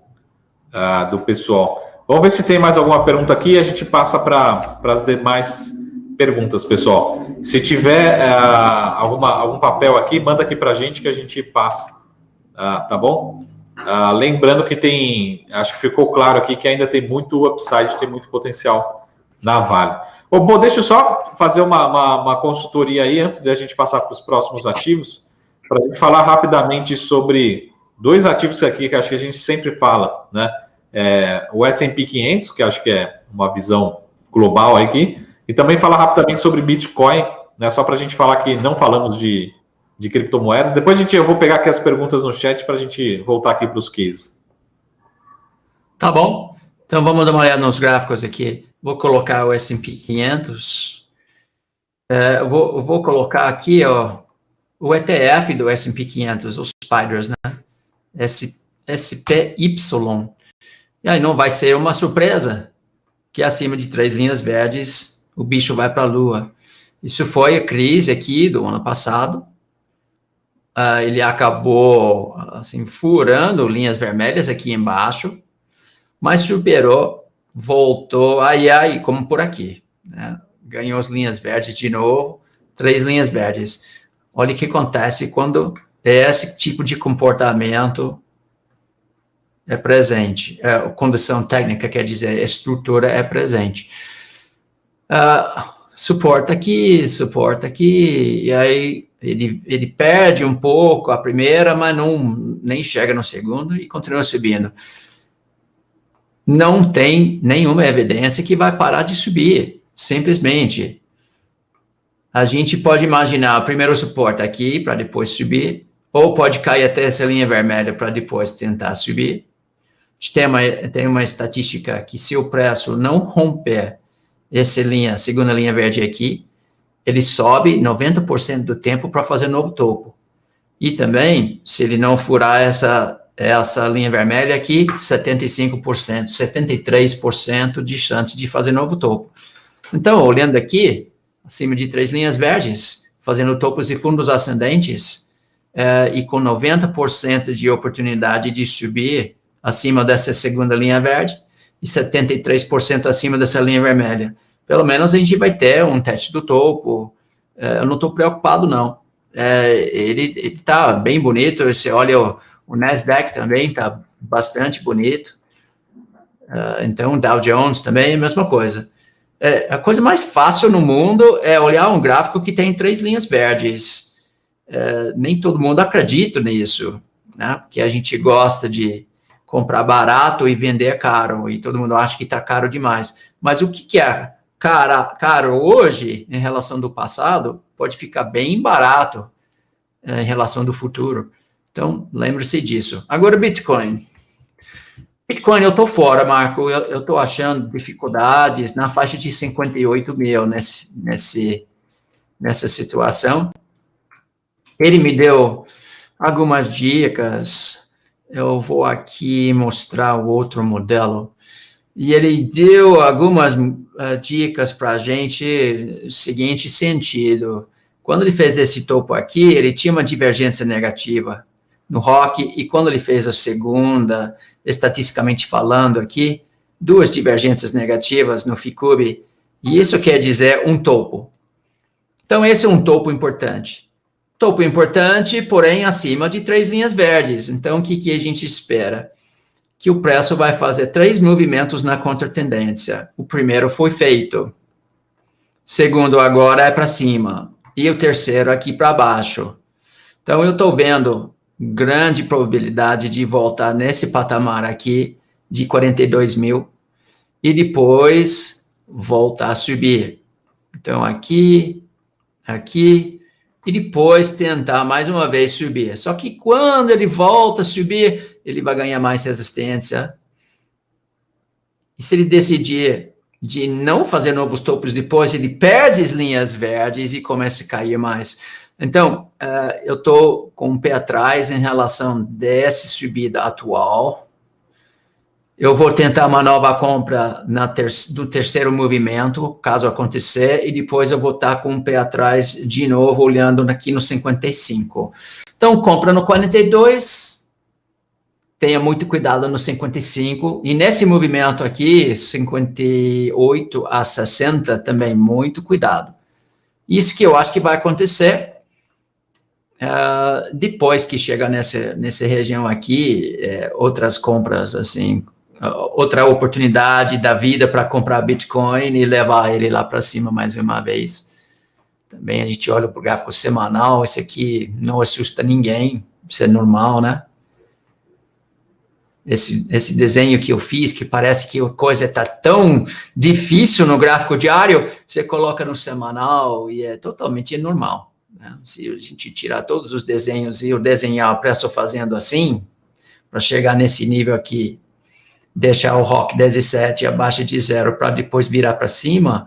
pessoal. Vamos ver se tem mais alguma pergunta aqui e a gente passa para as demais perguntas, pessoal. Se tiver algum papel aqui, manda aqui para a gente que a gente passa, tá bom? Lembrando que acho que ficou claro aqui que ainda tem muito upside, tem muito potencial na Vale. Bom, deixa eu só fazer uma consultoria aí, antes de a gente passar para os próximos ativos, para a gente falar rapidamente sobre dois ativos aqui que acho que a gente sempre fala, né? O S&P 500, que acho que é uma visão global aqui, e também falar rapidamente sobre Bitcoin, né? Só para a gente falar que não falamos de criptomoedas. Depois eu vou pegar aqui as perguntas no chat para a gente voltar aqui para os cases. Tá bom. Então vamos dar uma olhada nos gráficos aqui. Vou colocar o S&P 500. Eu vou colocar aqui, ó, o ETF do S&P 500, os Spiders, né? SPY. E aí não vai ser uma surpresa que acima de 3 linhas verdes o bicho vai para a lua. Isso foi a crise aqui do ano passado. Ele acabou assim furando linhas vermelhas aqui embaixo, mas superou, voltou, aí como por aqui, né? Ganhou as linhas verdes de novo, 3 linhas verdes. Olha o que acontece quando esse tipo de comportamento é presente. Condição técnica quer dizer estrutura é presente. Suporta aqui, e aí ele perde um pouco a primeira, mas nem chega no segundo e continua subindo. Não tem nenhuma evidência que vai parar de subir, simplesmente. A gente pode imaginar o primeiro suporte aqui para depois subir, ou pode cair até essa linha vermelha para depois tentar subir. Tem uma estatística que se o preço não romper essa segunda linha verde aqui, ele sobe 90% do tempo para fazer novo topo. E também, se ele não furar essa linha vermelha aqui, 75%, 73% de chance de fazer novo topo. Então, olhando aqui, acima de 3 linhas verdes, fazendo topos de fundos ascendentes, e com 90% de oportunidade de subir acima dessa segunda linha verde, e 73% acima dessa linha vermelha. Pelo menos a gente vai ter um teste do topo. Eu não estou preocupado, não. Ele está bem bonito. Você olha o Nasdaq também, está bastante bonito. Então, Dow Jones também, a mesma coisa. A coisa mais fácil no mundo é olhar um gráfico que tem 3 linhas verdes. Nem todo mundo acredita nisso, né? Porque a gente gosta de comprar barato e vender caro, e todo mundo acha que está caro demais. Mas o que é caro hoje, em relação do passado, pode ficar bem barato em relação do futuro. Então, lembre-se disso. Agora, Bitcoin. Bitcoin, eu estou fora, Marco. Eu estou achando dificuldades na faixa de 58 mil nessa situação. Ele me deu algumas dicas. Eu vou aqui mostrar o outro modelo. E ele deu algumas dicas para a gente, no seguinte sentido. Quando ele fez esse topo aqui, ele tinha uma divergência negativa no ROC, e quando ele fez a segunda, estatisticamente falando aqui, 2 divergências negativas no FICUB, e isso quer dizer um topo. Então, esse é um topo importante. Topo importante, porém, acima de 3 linhas verdes. Então, o que a gente espera? Que o preço vai fazer 3 movimentos na contratendência. O primeiro foi feito. Segundo, agora é para cima. E o terceiro aqui para baixo. Então, eu estou vendo grande probabilidade de voltar nesse patamar aqui de 42 mil e depois voltar a subir. Então, aqui, e depois tentar mais uma vez subir. Só que quando ele volta a subir, ele vai ganhar mais resistência. E se ele decidir de não fazer novos topos depois, ele perde as linhas verdes e começa a cair mais. Então, eu estou com um pé atrás em relação dessa subida atual. Eu vou tentar uma nova compra do terceiro movimento, caso acontecer, e depois eu vou estar com um pé atrás de novo, olhando aqui no 55. Então, compra no 42, tenha muito cuidado no 55, e nesse movimento aqui, 58 a 60, também muito cuidado. Isso que eu acho que vai acontecer. Depois que chega nessa região aqui, outras compras, assim, outra oportunidade da vida para comprar Bitcoin e levar ele lá para cima mais uma vez. Também a gente olha para o gráfico semanal, esse aqui não assusta ninguém, isso é normal, né? esse desenho que eu fiz, que parece que a coisa está tão difícil no gráfico diário, você coloca no semanal e é totalmente normal, né? Se a gente tirar todos os desenhos e eu desenhar o preço fazendo assim, para chegar nesse nível aqui, deixar o ROC 17 abaixo de 0 para depois virar para cima,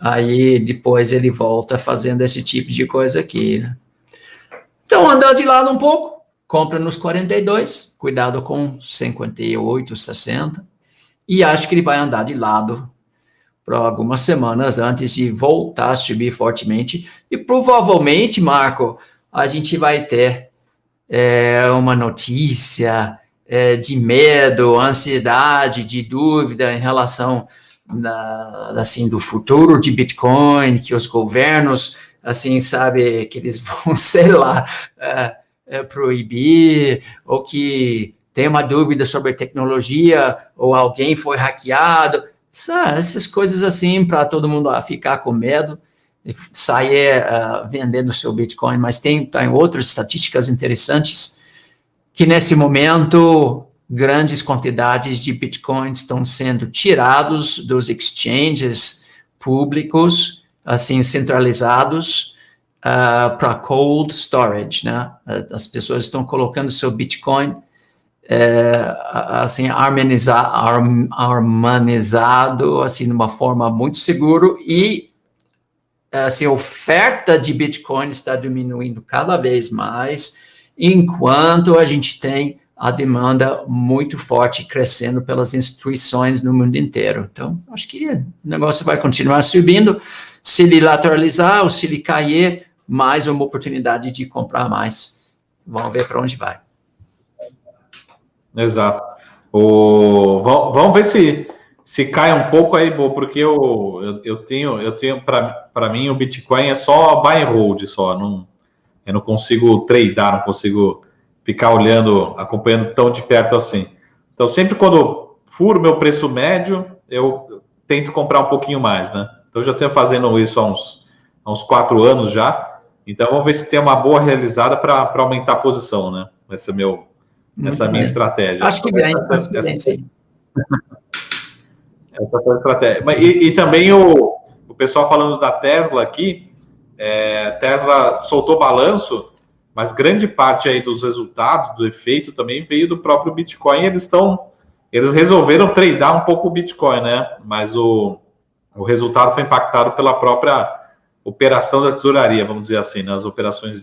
aí depois ele volta fazendo esse tipo de coisa aqui, né? Então, andar de lado um pouco, compra nos 42, cuidado com 58, 60, e acho que ele vai andar de lado por algumas semanas antes de voltar a subir fortemente, e provavelmente, Marco, a gente vai ter uma notícia de medo, ansiedade, de dúvida em relação assim, do futuro de Bitcoin, que os governos, assim, sabe, que eles vão, sei lá, proibir, ou que tem uma dúvida sobre tecnologia, ou alguém foi hackeado, essas coisas assim, para todo mundo ficar com medo, sair vendendo seu Bitcoin, mas tem outras estatísticas interessantes, que nesse momento, grandes quantidades de Bitcoins estão sendo tirados dos exchanges públicos, assim, centralizados, para cold storage, né? As pessoas estão colocando seu Bitcoin, assim, harmonizado, assim, de uma forma muito segura, e assim, a oferta de Bitcoin está diminuindo cada vez mais, enquanto a gente tem a demanda muito forte crescendo pelas instituições no mundo inteiro. Então, acho que o negócio vai continuar subindo. Se ele lateralizar ou se ele cair, mais uma oportunidade de comprar mais. Vamos ver para onde vai. Exato. Vamos ver se cai um pouco aí, porque eu tenho para mim o Bitcoin é só buy and hold, só. Eu não consigo tradear, não consigo ficar olhando, acompanhando tão de perto assim. Então, sempre quando furo meu preço médio, eu tento comprar um pouquinho mais, né? Então, eu já tenho fazendo isso há uns 4 anos já. Então, vamos ver se tem uma boa realizada para aumentar a posição, né? Essa é a minha estratégia. Acho que bem, sim. Essa foi a estratégia. E também o pessoal falando da Tesla aqui, Tesla soltou balanço, mas grande parte aí dos resultados, do efeito também veio do próprio Bitcoin. Eles resolveram tradear um pouco o Bitcoin, né? Mas o resultado foi impactado pela própria operação da tesouraria, vamos dizer assim, né? As operações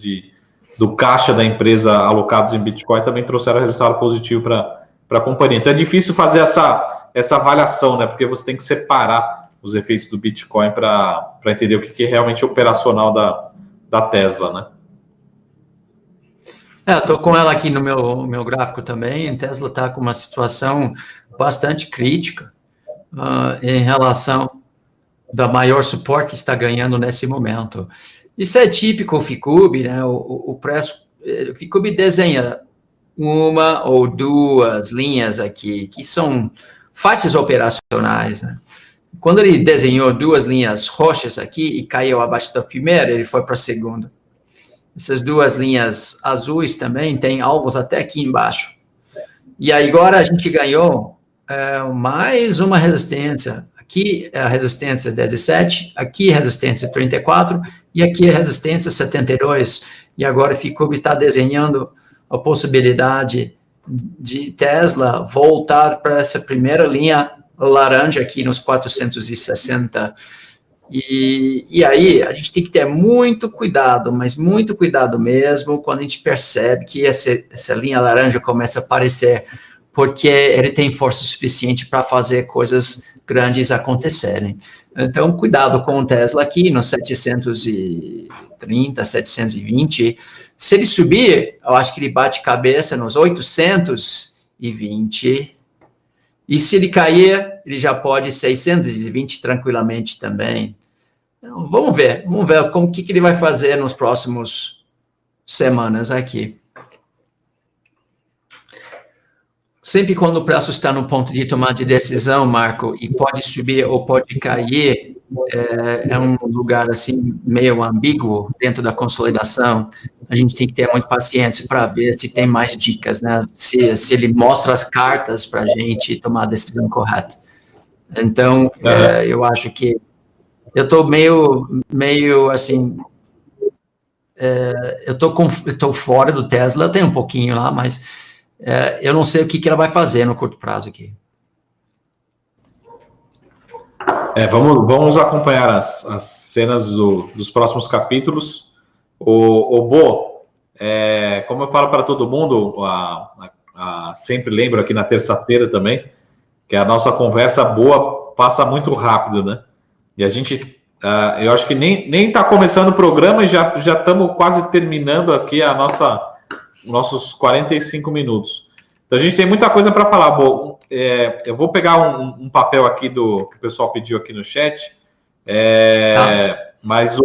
do caixa da empresa alocados em Bitcoin também trouxeram resultado positivo para a companhia. Então é difícil fazer essa avaliação, né? Porque você tem que separar os efeitos do Bitcoin para entender o que é realmente operacional da Tesla, né? Estou com ela aqui no meu gráfico também. A Tesla está com uma situação bastante crítica em relação da maior suporte que está ganhando nesse momento. Isso é típico Ficube, né? O preço, o Ficube desenha uma ou duas linhas aqui, que são faixas operacionais, né? Quando ele desenhou 2 linhas roxas aqui e caiu abaixo da primeira, ele foi para a segunda. Essas 2 linhas azuis também têm alvos até aqui embaixo. E aí agora a gente ganhou mais uma resistência. Aqui é a resistência 17, aqui é a resistência 34 e aqui é a resistência 72. E agora o Ficube está desenhando a possibilidade de Tesla voltar para essa primeira linha laranja aqui nos 460. E aí a gente tem que ter muito cuidado, mas muito cuidado mesmo, quando a gente percebe que essa linha laranja começa a aparecer, porque ele tem força suficiente para fazer coisas grandes acontecerem. Então, cuidado com o Tesla aqui nos 730, 720. Se ele subir, eu acho que ele bate cabeça nos 820. E se ele cair, ele já pode 620 tranquilamente também. Então, vamos ver como que ele vai fazer nos próximos semanas aqui. Sempre quando o preço está no ponto de tomar de decisão, Marco, e pode subir ou pode cair, é um lugar assim meio ambíguo dentro da consolidação. a gente tem que ter muita paciência para ver se tem mais dicas, né? Se ele mostra as cartas para a gente tomar a decisão correta. Então, eu acho que eu estou meio assim, eu estou fora do Tesla, eu tenho um pouquinho lá, mas eu não sei o que ela vai fazer no curto prazo aqui. Vamos acompanhar as cenas dos próximos capítulos. Bo, como eu falo para todo mundo, sempre lembro aqui na terça-feira também, que a nossa conversa boa passa muito rápido, né? E a gente, eu acho que nem está começando o programa e já estamos quase terminando aqui nossos 45 minutos. Então a gente tem muita coisa para falar, Bo. Eu vou pegar um papel aqui que o pessoal pediu aqui no chat, mas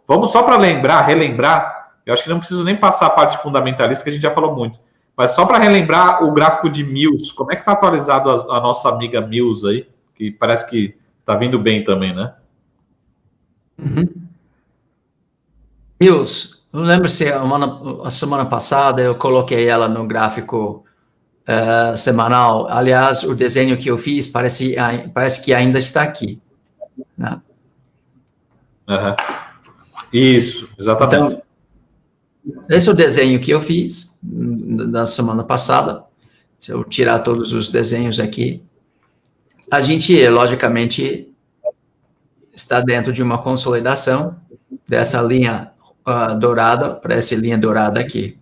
vamos só para relembrar, eu acho que não preciso nem passar a parte fundamentalista, que a gente já falou muito, mas só para relembrar o gráfico de Mills, como é que está atualizado a nossa amiga Mills aí, que parece que está vindo bem também, né? Mills, eu lembro se a semana passada eu coloquei ela no gráfico semanal. Aliás, o desenho que eu fiz parece que ainda está aqui, né? Isso, exatamente. Então, esse é o desenho que eu fiz na semana passada. Se eu tirar todos os desenhos aqui, a gente, logicamente, está dentro de uma consolidação dessa linha dourada para essa linha dourada aqui.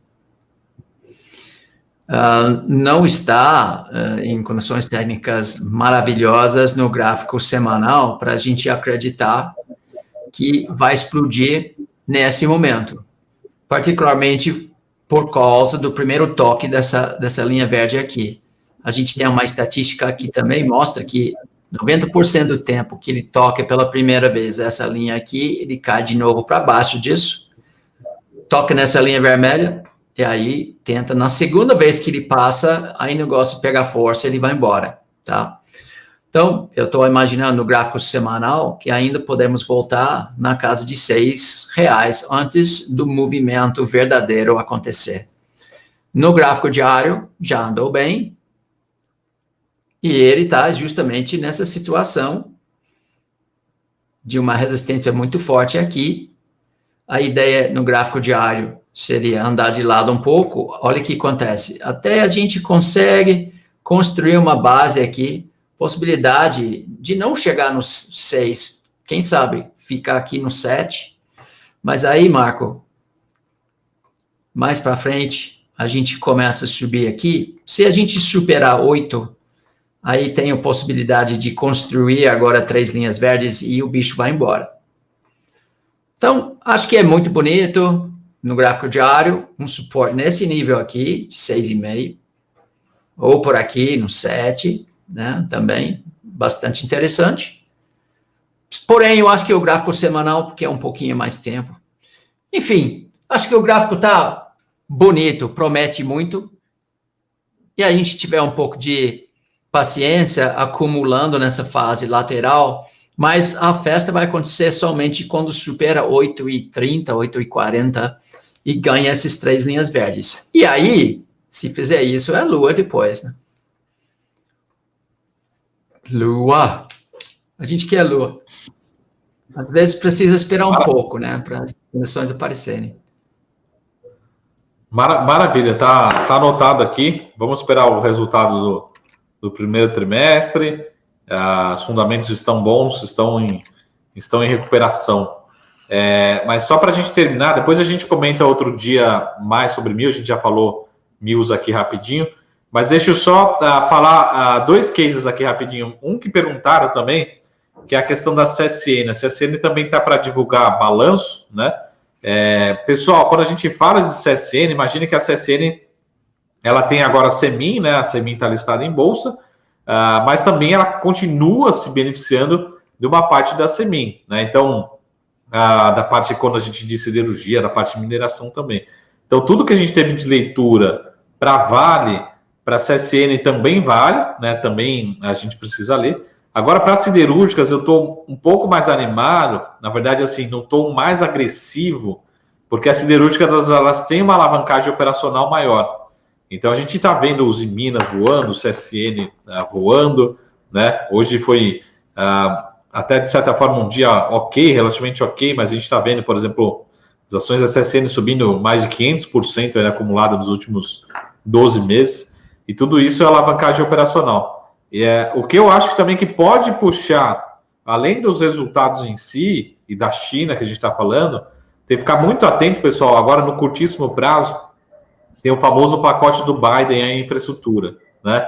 Não está em condições técnicas maravilhosas no gráfico semanal para a gente acreditar que vai explodir nesse momento, particularmente por causa do primeiro toque dessa linha verde aqui. A gente tem uma estatística que também mostra que 90% do tempo que ele toca pela primeira vez essa linha aqui, ele cai de novo para baixo disso, toca nessa linha vermelha, e aí tenta, na segunda vez que ele passa, aí o negócio pega força, ele vai embora, tá? Então, eu estou imaginando no gráfico semanal que ainda podemos voltar na casa de R$6 antes do movimento verdadeiro acontecer. No gráfico diário, já andou bem, e ele está justamente nessa situação de uma resistência muito forte aqui. A ideia no gráfico diário seria andar de lado um pouco. Olha o que acontece. Até a gente consegue construir uma base aqui, possibilidade de não chegar nos 6, quem sabe ficar aqui no 7, mas aí, Marco, mais para frente, a gente começa a subir aqui. Se a gente superar 8, aí tem a possibilidade de construir agora 3 linhas verdes e o bicho vai embora. Então, acho que é muito bonito no gráfico diário, um suporte nesse nível aqui, de 6,5, ou por aqui no 7, né, também bastante interessante. Porém, eu acho que o gráfico semanal, porque é um pouquinho mais tempo. Enfim, acho que o gráfico está bonito, promete muito. E a gente tiver um pouco de paciência acumulando nessa fase lateral, mas a festa vai acontecer somente quando supera 8,30, 8,40 e ganha essas 3 linhas verdes. E aí, se fizer isso, é lua depois, né? Lua. A gente quer lua. Às vezes precisa esperar um pouco, né, para as condições aparecerem. Maravilha, tá anotado aqui. Vamos esperar o resultado do primeiro trimestre. Os fundamentos estão bons, estão em recuperação. Mas só para a gente terminar, depois a gente comenta outro dia mais sobre Mills, a gente já falou Mills aqui rapidinho, mas deixa eu só falar 2 cases aqui rapidinho. Um que perguntaram também, que é a questão da CSN. A CSN também está para divulgar balanço, né? Pessoal, quando a gente fala de CSN, imagine que a CSN ela tem agora a Semin, né? A Semin está listada em bolsa, mas também ela continua se beneficiando de uma parte da Semin, né? Então, da parte, quando a gente diz siderurgia, da parte de mineração também. Então, tudo que a gente teve de leitura para Vale, para CSN também vale, né? Também a gente precisa ler. Agora, para siderúrgicas, eu estou um pouco mais animado, na verdade, assim, não estou mais agressivo, porque as siderúrgicas elas têm uma alavancagem operacional maior. Então, a gente está vendo os Minas voando, o CSN voando, né? Hoje foi até, de certa forma, um dia ok, relativamente ok, mas a gente está vendo, por exemplo, as ações da CSN subindo mais de 500% acumulada nos últimos 12 meses, e tudo isso é alavancagem operacional. E o que eu acho também que pode puxar, além dos resultados em si, e da China que a gente está falando, tem que ficar muito atento, pessoal, agora no curtíssimo prazo, tem o famoso pacote do Biden em infraestrutura, né?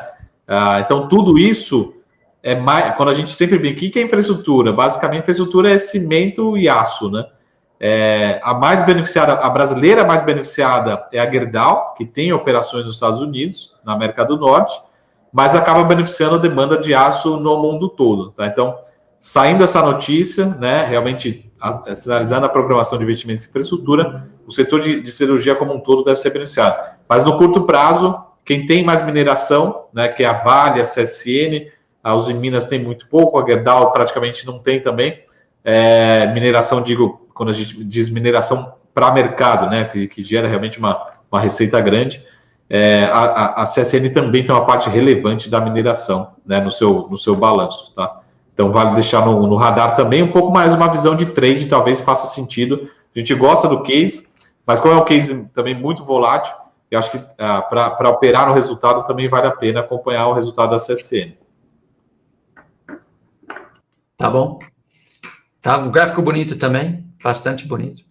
Então, tudo isso é mais... Quando a gente sempre vê, o que é infraestrutura? Basicamente, infraestrutura é cimento e aço, né? A mais beneficiada, a brasileira mais beneficiada é a Gerdau, que tem operações nos Estados Unidos, na América do Norte, mas acaba beneficiando a demanda de aço no mundo todo, tá? Então, saindo essa notícia, né, realmente sinalizando a programação de investimentos em infraestrutura, o setor de cirurgia como um todo deve ser beneficiado. Mas no curto prazo, quem tem mais mineração, né, que é a Vale, a CSN, a Uzi Minas tem muito pouco, a Gerdau praticamente não tem também. Mineração, digo, quando a gente diz mineração para mercado, né, que gera realmente uma receita grande, a CSN também tem uma parte relevante da mineração, né, no seu balanço, tá? Então, vale deixar no radar também um pouco mais uma visão de trade, talvez faça sentido. A gente gosta do case, mas como é um case também muito volátil, eu acho que para operar no resultado também vale a pena acompanhar o resultado da CSN. Tá bom. Tá um gráfico bonito também, bastante bonito.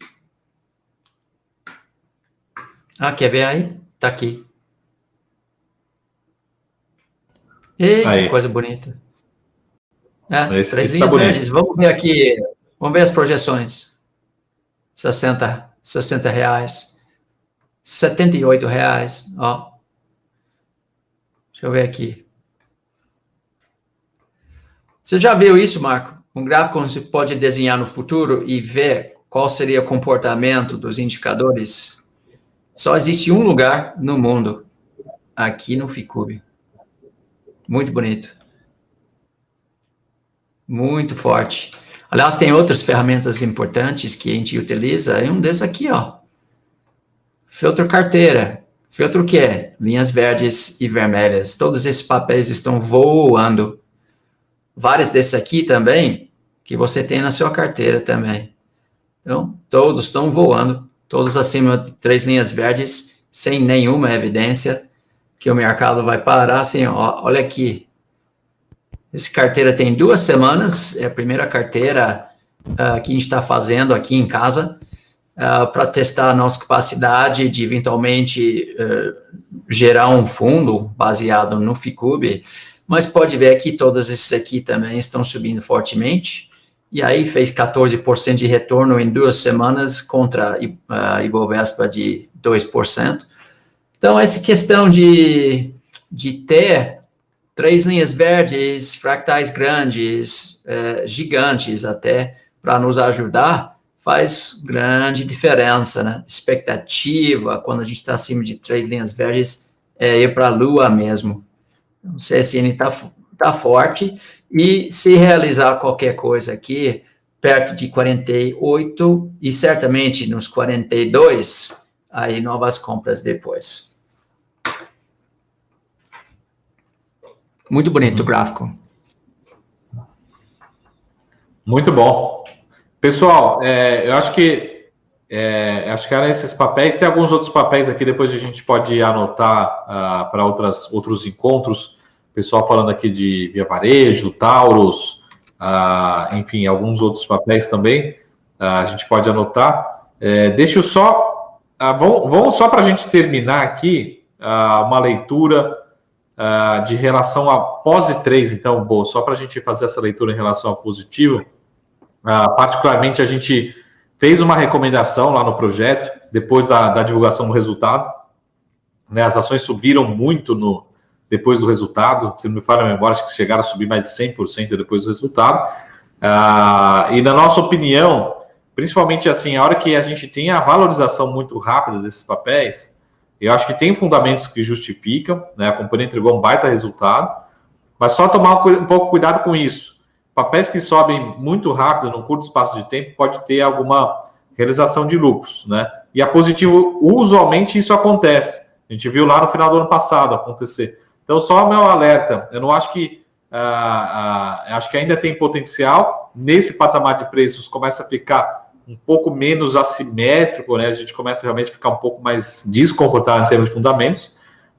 Quer ver aí? Tá aqui. Que coisa bonita. Três linhas verdes. Vamos ver aqui. Vamos ver as projeções. 60 reais. 78 reais. Ó. Deixa eu ver aqui. Você já viu isso, Marco? Um gráfico onde você pode desenhar no futuro e ver qual seria o comportamento dos indicadores? Só existe um lugar no mundo, aqui no Ficube. Muito bonito. Muito forte. Aliás, tem outras ferramentas importantes que a gente utiliza. É um desses aqui, ó. Filtro carteira. Filtro o quê? Linhas verdes e vermelhas. Todos esses papéis estão voando. Vários desses aqui também, que você tem na sua carteira também. Então, todos estão voando. Todos acima de 3 linhas verdes, sem nenhuma evidência que o mercado vai parar. Assim, ó, olha aqui. Essa carteira tem 2 semanas, é a primeira carteira que a gente está fazendo aqui em casa, para testar a nossa capacidade de eventualmente gerar um fundo baseado no Ficube, mas pode ver que todos esses aqui também estão subindo fortemente, e aí fez 14% de retorno em 2 semanas contra a Ibovespa de 2%. Então, essa questão de ter 3 linhas verdes, fractais grandes, gigantes até, para nos ajudar, faz grande diferença, né? Expectativa, quando a gente está acima de 3 linhas verdes, é ir para a lua mesmo. O CSN tá forte, e se realizar qualquer coisa aqui, perto de 48, e certamente nos 42, aí novas compras depois. Muito bonito o gráfico. Muito bom. Pessoal, eu acho que eram esses papéis. Tem alguns outros papéis aqui, depois a gente pode anotar para outros encontros. Pessoal falando aqui de Via Varejo, Taurus, enfim, alguns outros papéis também. A gente pode anotar. Deixa eu só... vamos só para a gente terminar aqui uma leitura de relação a POSI 3, então, boa, só para a gente fazer essa leitura em relação ao positivo, particularmente a gente fez uma recomendação lá no projeto, depois da divulgação do resultado, né, as ações subiram muito depois do resultado, se não me falha a memória, acho que chegaram a subir mais de 100% depois do resultado, e na nossa opinião, principalmente assim, a hora que a gente tem a valorização muito rápida desses papéis, eu acho que tem fundamentos que justificam, né? A companhia entregou um baita resultado, mas só tomar um pouco cuidado com isso. Papéis que sobem muito rápido, num curto espaço de tempo, pode ter alguma realização de lucros, né? E a Positivo, usualmente isso acontece. A gente viu lá no final do ano passado acontecer. Então, só o meu alerta. Eu não acho que... acho que ainda tem potencial. Nesse patamar de preços começa a ficar um pouco menos assimétrico, né? A gente começa realmente a ficar um pouco mais desconfortável em termos de fundamentos.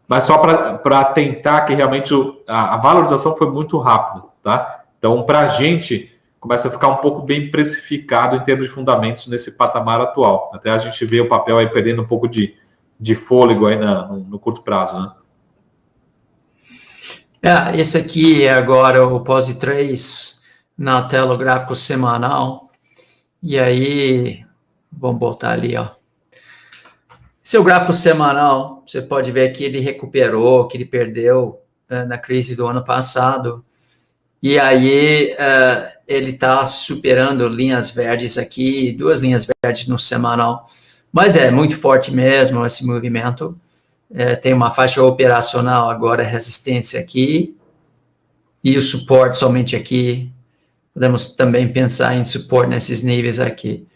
Mas só para tentar que realmente a valorização foi muito rápida, tá? Então, para a gente, começa a ficar um pouco bem precificado em termos de fundamentos nesse patamar atual. Até a gente vê o papel aí perdendo um pouco de fôlego aí no curto prazo, né? Esse aqui é agora o POSI 3 na tela gráfico semanal. E aí, vamos botar ali, ó. Seu gráfico semanal, você pode ver que ele recuperou, que ele perdeu na crise do ano passado. E aí, ele está superando linhas verdes aqui, 2 linhas verdes no semanal. Mas é muito forte mesmo esse movimento. Tem uma faixa operacional agora, resistência aqui, e o suporte somente aqui. Podemos também pensar em suporte nesses níveis aqui.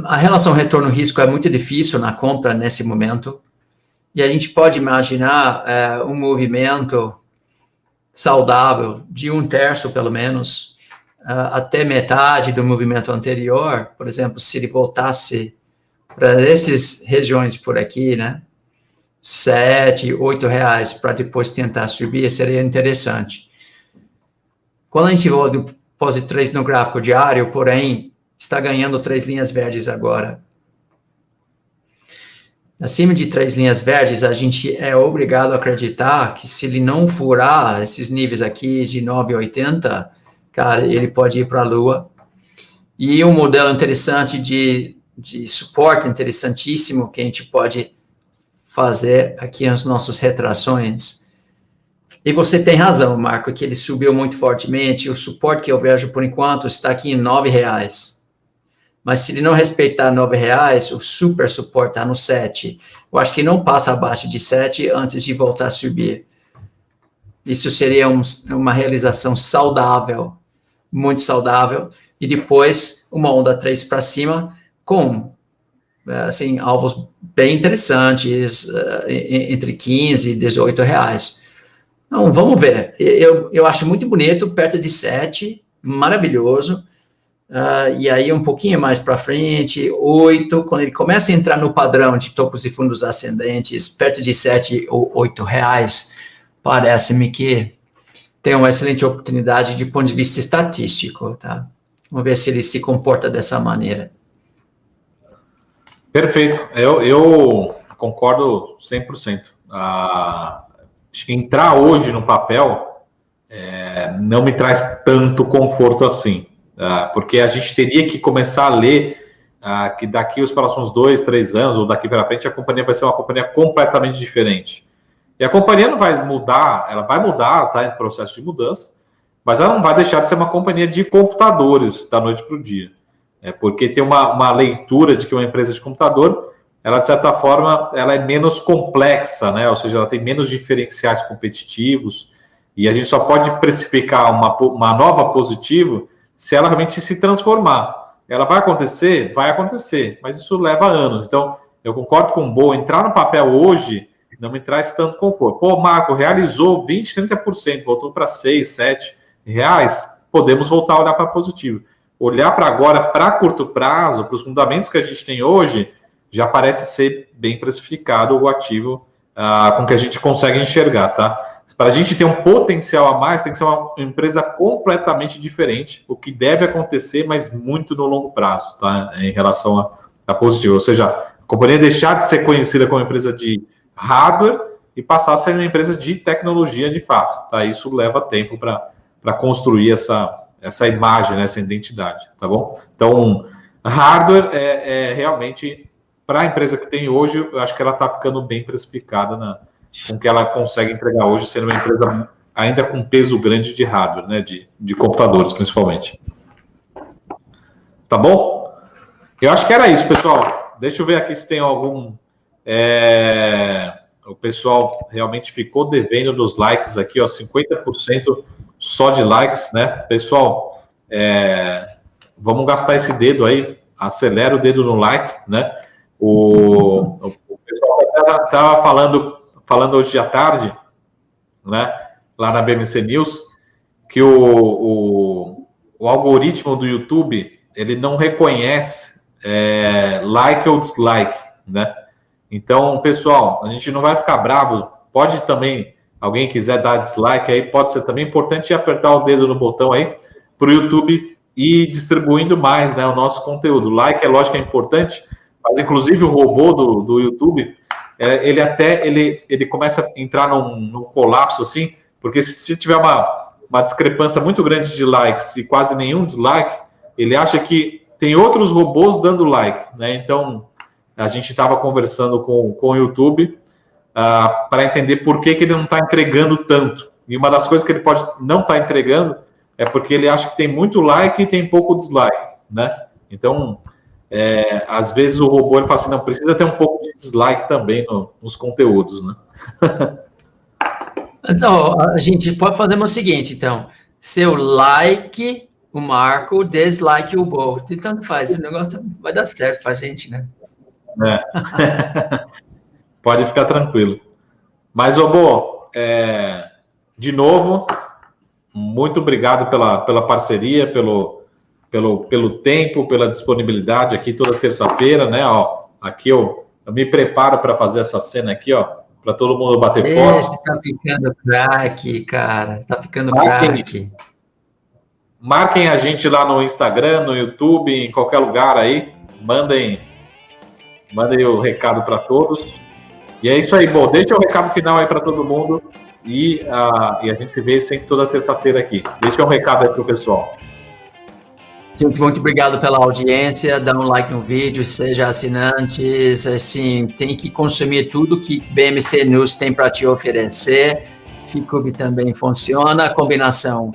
A relação retorno-risco é muito difícil na compra nesse momento, e a gente pode imaginar um movimento saudável de 1/3, pelo menos, até metade do movimento anterior. Por exemplo, se ele voltasse para essas regiões por aqui, né, 7, 8 reais, para depois tentar subir, seria interessante. Quando a gente volta do POSI 3 no gráfico diário, porém, está ganhando 3 linhas verdes agora. Acima de 3 linhas verdes, a gente é obrigado a acreditar que se ele não furar esses níveis aqui de 9,80, cara, ele pode ir para a lua. E um modelo interessante de suporte interessantíssimo que a gente pode fazer aqui nas nossas retrações. E você tem razão, Marco, que ele subiu muito fortemente. O suporte que eu vejo por enquanto está aqui em 9 reais. Mas se ele não respeitar 9 reais, o super suporte está no 7. Eu acho que não passa abaixo de 7 antes de voltar a subir. Isso seria uma realização saudável, muito saudável. E depois uma onda 3 para cima com assim, alvos bem interessantes, entre 15 e 18 reais. Então, vamos ver. Eu acho muito bonito, perto de 7, maravilhoso. E aí, um pouquinho mais para frente, 8, quando ele começa a entrar no padrão de topos e fundos ascendentes, perto de 7 ou 8 reais, parece-me que tem uma excelente oportunidade de ponto de vista estatístico, tá? Vamos ver se ele se comporta dessa maneira. Perfeito. Eu concordo 100%. Acho que entrar hoje no papel não me traz tanto conforto assim. Porque a gente teria que começar a ler que daqui os próximos 2, 3 anos, ou daqui para frente, a companhia vai ser uma companhia completamente diferente. E a companhia não vai mudar, ela vai mudar, está em processo de mudança, mas ela não vai deixar de ser uma companhia de computadores da noite para o dia. Porque tem uma leitura de que uma empresa de computador, ela, de certa forma, ela é menos complexa, né? Ou seja, ela tem menos diferenciais competitivos, e a gente só pode precificar uma nova Positivo se ela realmente se transformar. Ela vai acontecer? Vai acontecer, mas isso leva anos. Então, eu concordo com o Bo, entrar no papel hoje não me traz tanto conforto. Pô, Marco, realizou 20%, 30%, voltou para 6, 7 reais, podemos voltar a olhar para Positivo. Olhar para agora, para curto prazo, para os fundamentos que a gente tem hoje, já parece ser bem precificado o ativo com que a gente consegue enxergar, tá? Para a gente ter um potencial a mais, tem que ser uma empresa completamente diferente, o que deve acontecer, mas muito no longo prazo, tá? Em relação a Positivo. Ou seja, a companhia deixar de ser conhecida como empresa de hardware e passar a ser uma empresa de tecnologia de fato, tá? Isso leva tempo para construir essa imagem, né, essa identidade, tá bom? Então, hardware realmente, para a empresa que tem hoje, eu acho que ela está ficando bem precificada com o que ela consegue entregar hoje, sendo uma empresa ainda com peso grande de hardware, né, de computadores, principalmente. Tá bom? Eu acho que era isso, pessoal. Deixa eu ver aqui se tem algum... O pessoal realmente ficou devendo nos likes aqui, ó, 50% só de likes, né? Pessoal, vamos gastar esse dedo aí, acelera o dedo no like, né? O pessoal estava falando hoje à tarde, né, lá na BMC News, que o algoritmo do YouTube, ele não reconhece like ou dislike, né? Então, pessoal, a gente não vai ficar bravo. Pode também, alguém quiser dar dislike aí, pode ser também importante apertar o dedo no botão aí para o YouTube ir distribuindo mais, né, o nosso conteúdo. Like, é lógico que é importante, mas inclusive o robô do YouTube, ele começa a entrar num colapso assim, porque se tiver uma discrepância muito grande de likes e quase nenhum dislike, ele acha que tem outros robôs dando like, né? Então, a gente estava conversando com o YouTube para entender por que ele não está entregando tanto. E uma das coisas que ele pode não estar entregando é porque ele acha que tem muito like e tem pouco dislike, né? Então, às vezes o robô ele fala assim, não, precisa ter um pouco de dislike também nos conteúdos, né? Então, a gente pode fazer o seguinte, então, seu like, o Marco, dislike o Bolt, e tanto faz, o negócio vai dar certo pra gente, né? Pode ficar tranquilo. Mas, Bo, de novo, muito obrigado pela parceria, pelo tempo, pela disponibilidade aqui toda terça-feira, né? Ó, aqui eu me preparo para fazer essa cena aqui, ó, para todo mundo bater foto. Esse tá ficando craque, cara. Tá ficando craque. Marquem a gente lá no Instagram, no YouTube, em qualquer lugar aí. Mandem o recado para todos. E é isso aí, bom. Deixa o recado final aí para todo mundo. E a gente se vê sempre toda terça-feira aqui. Deixa um recado aí pro pessoal. Gente, muito obrigado pela audiência, dá um like no vídeo, seja assinantes, assim, tem que consumir tudo que BMC News tem para te oferecer. Ficube também funciona, a combinação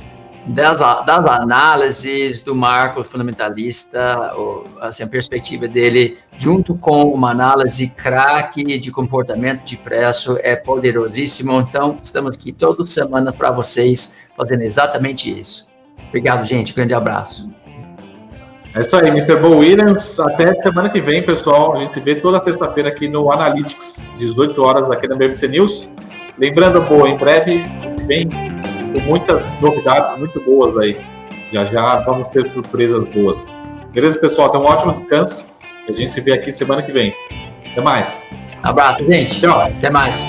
das análises do Marco fundamentalista, assim, a perspectiva dele, junto com uma análise craque de comportamento de preço, é poderosíssimo. Então, estamos aqui toda semana para vocês, fazendo exatamente isso. Obrigado, gente, grande abraço. É isso aí, Mr. Bo Williams. Até semana que vem, pessoal. A gente se vê toda terça-feira aqui no Analytics, 18 horas aqui na BBC News. Lembrando, Bo, em breve vem com muitas novidades muito boas aí. Já vamos ter surpresas boas. Beleza, pessoal? Tenham um ótimo descanso. A gente se vê aqui semana que vem. Até mais. Abraço, gente. Tchau. Até mais.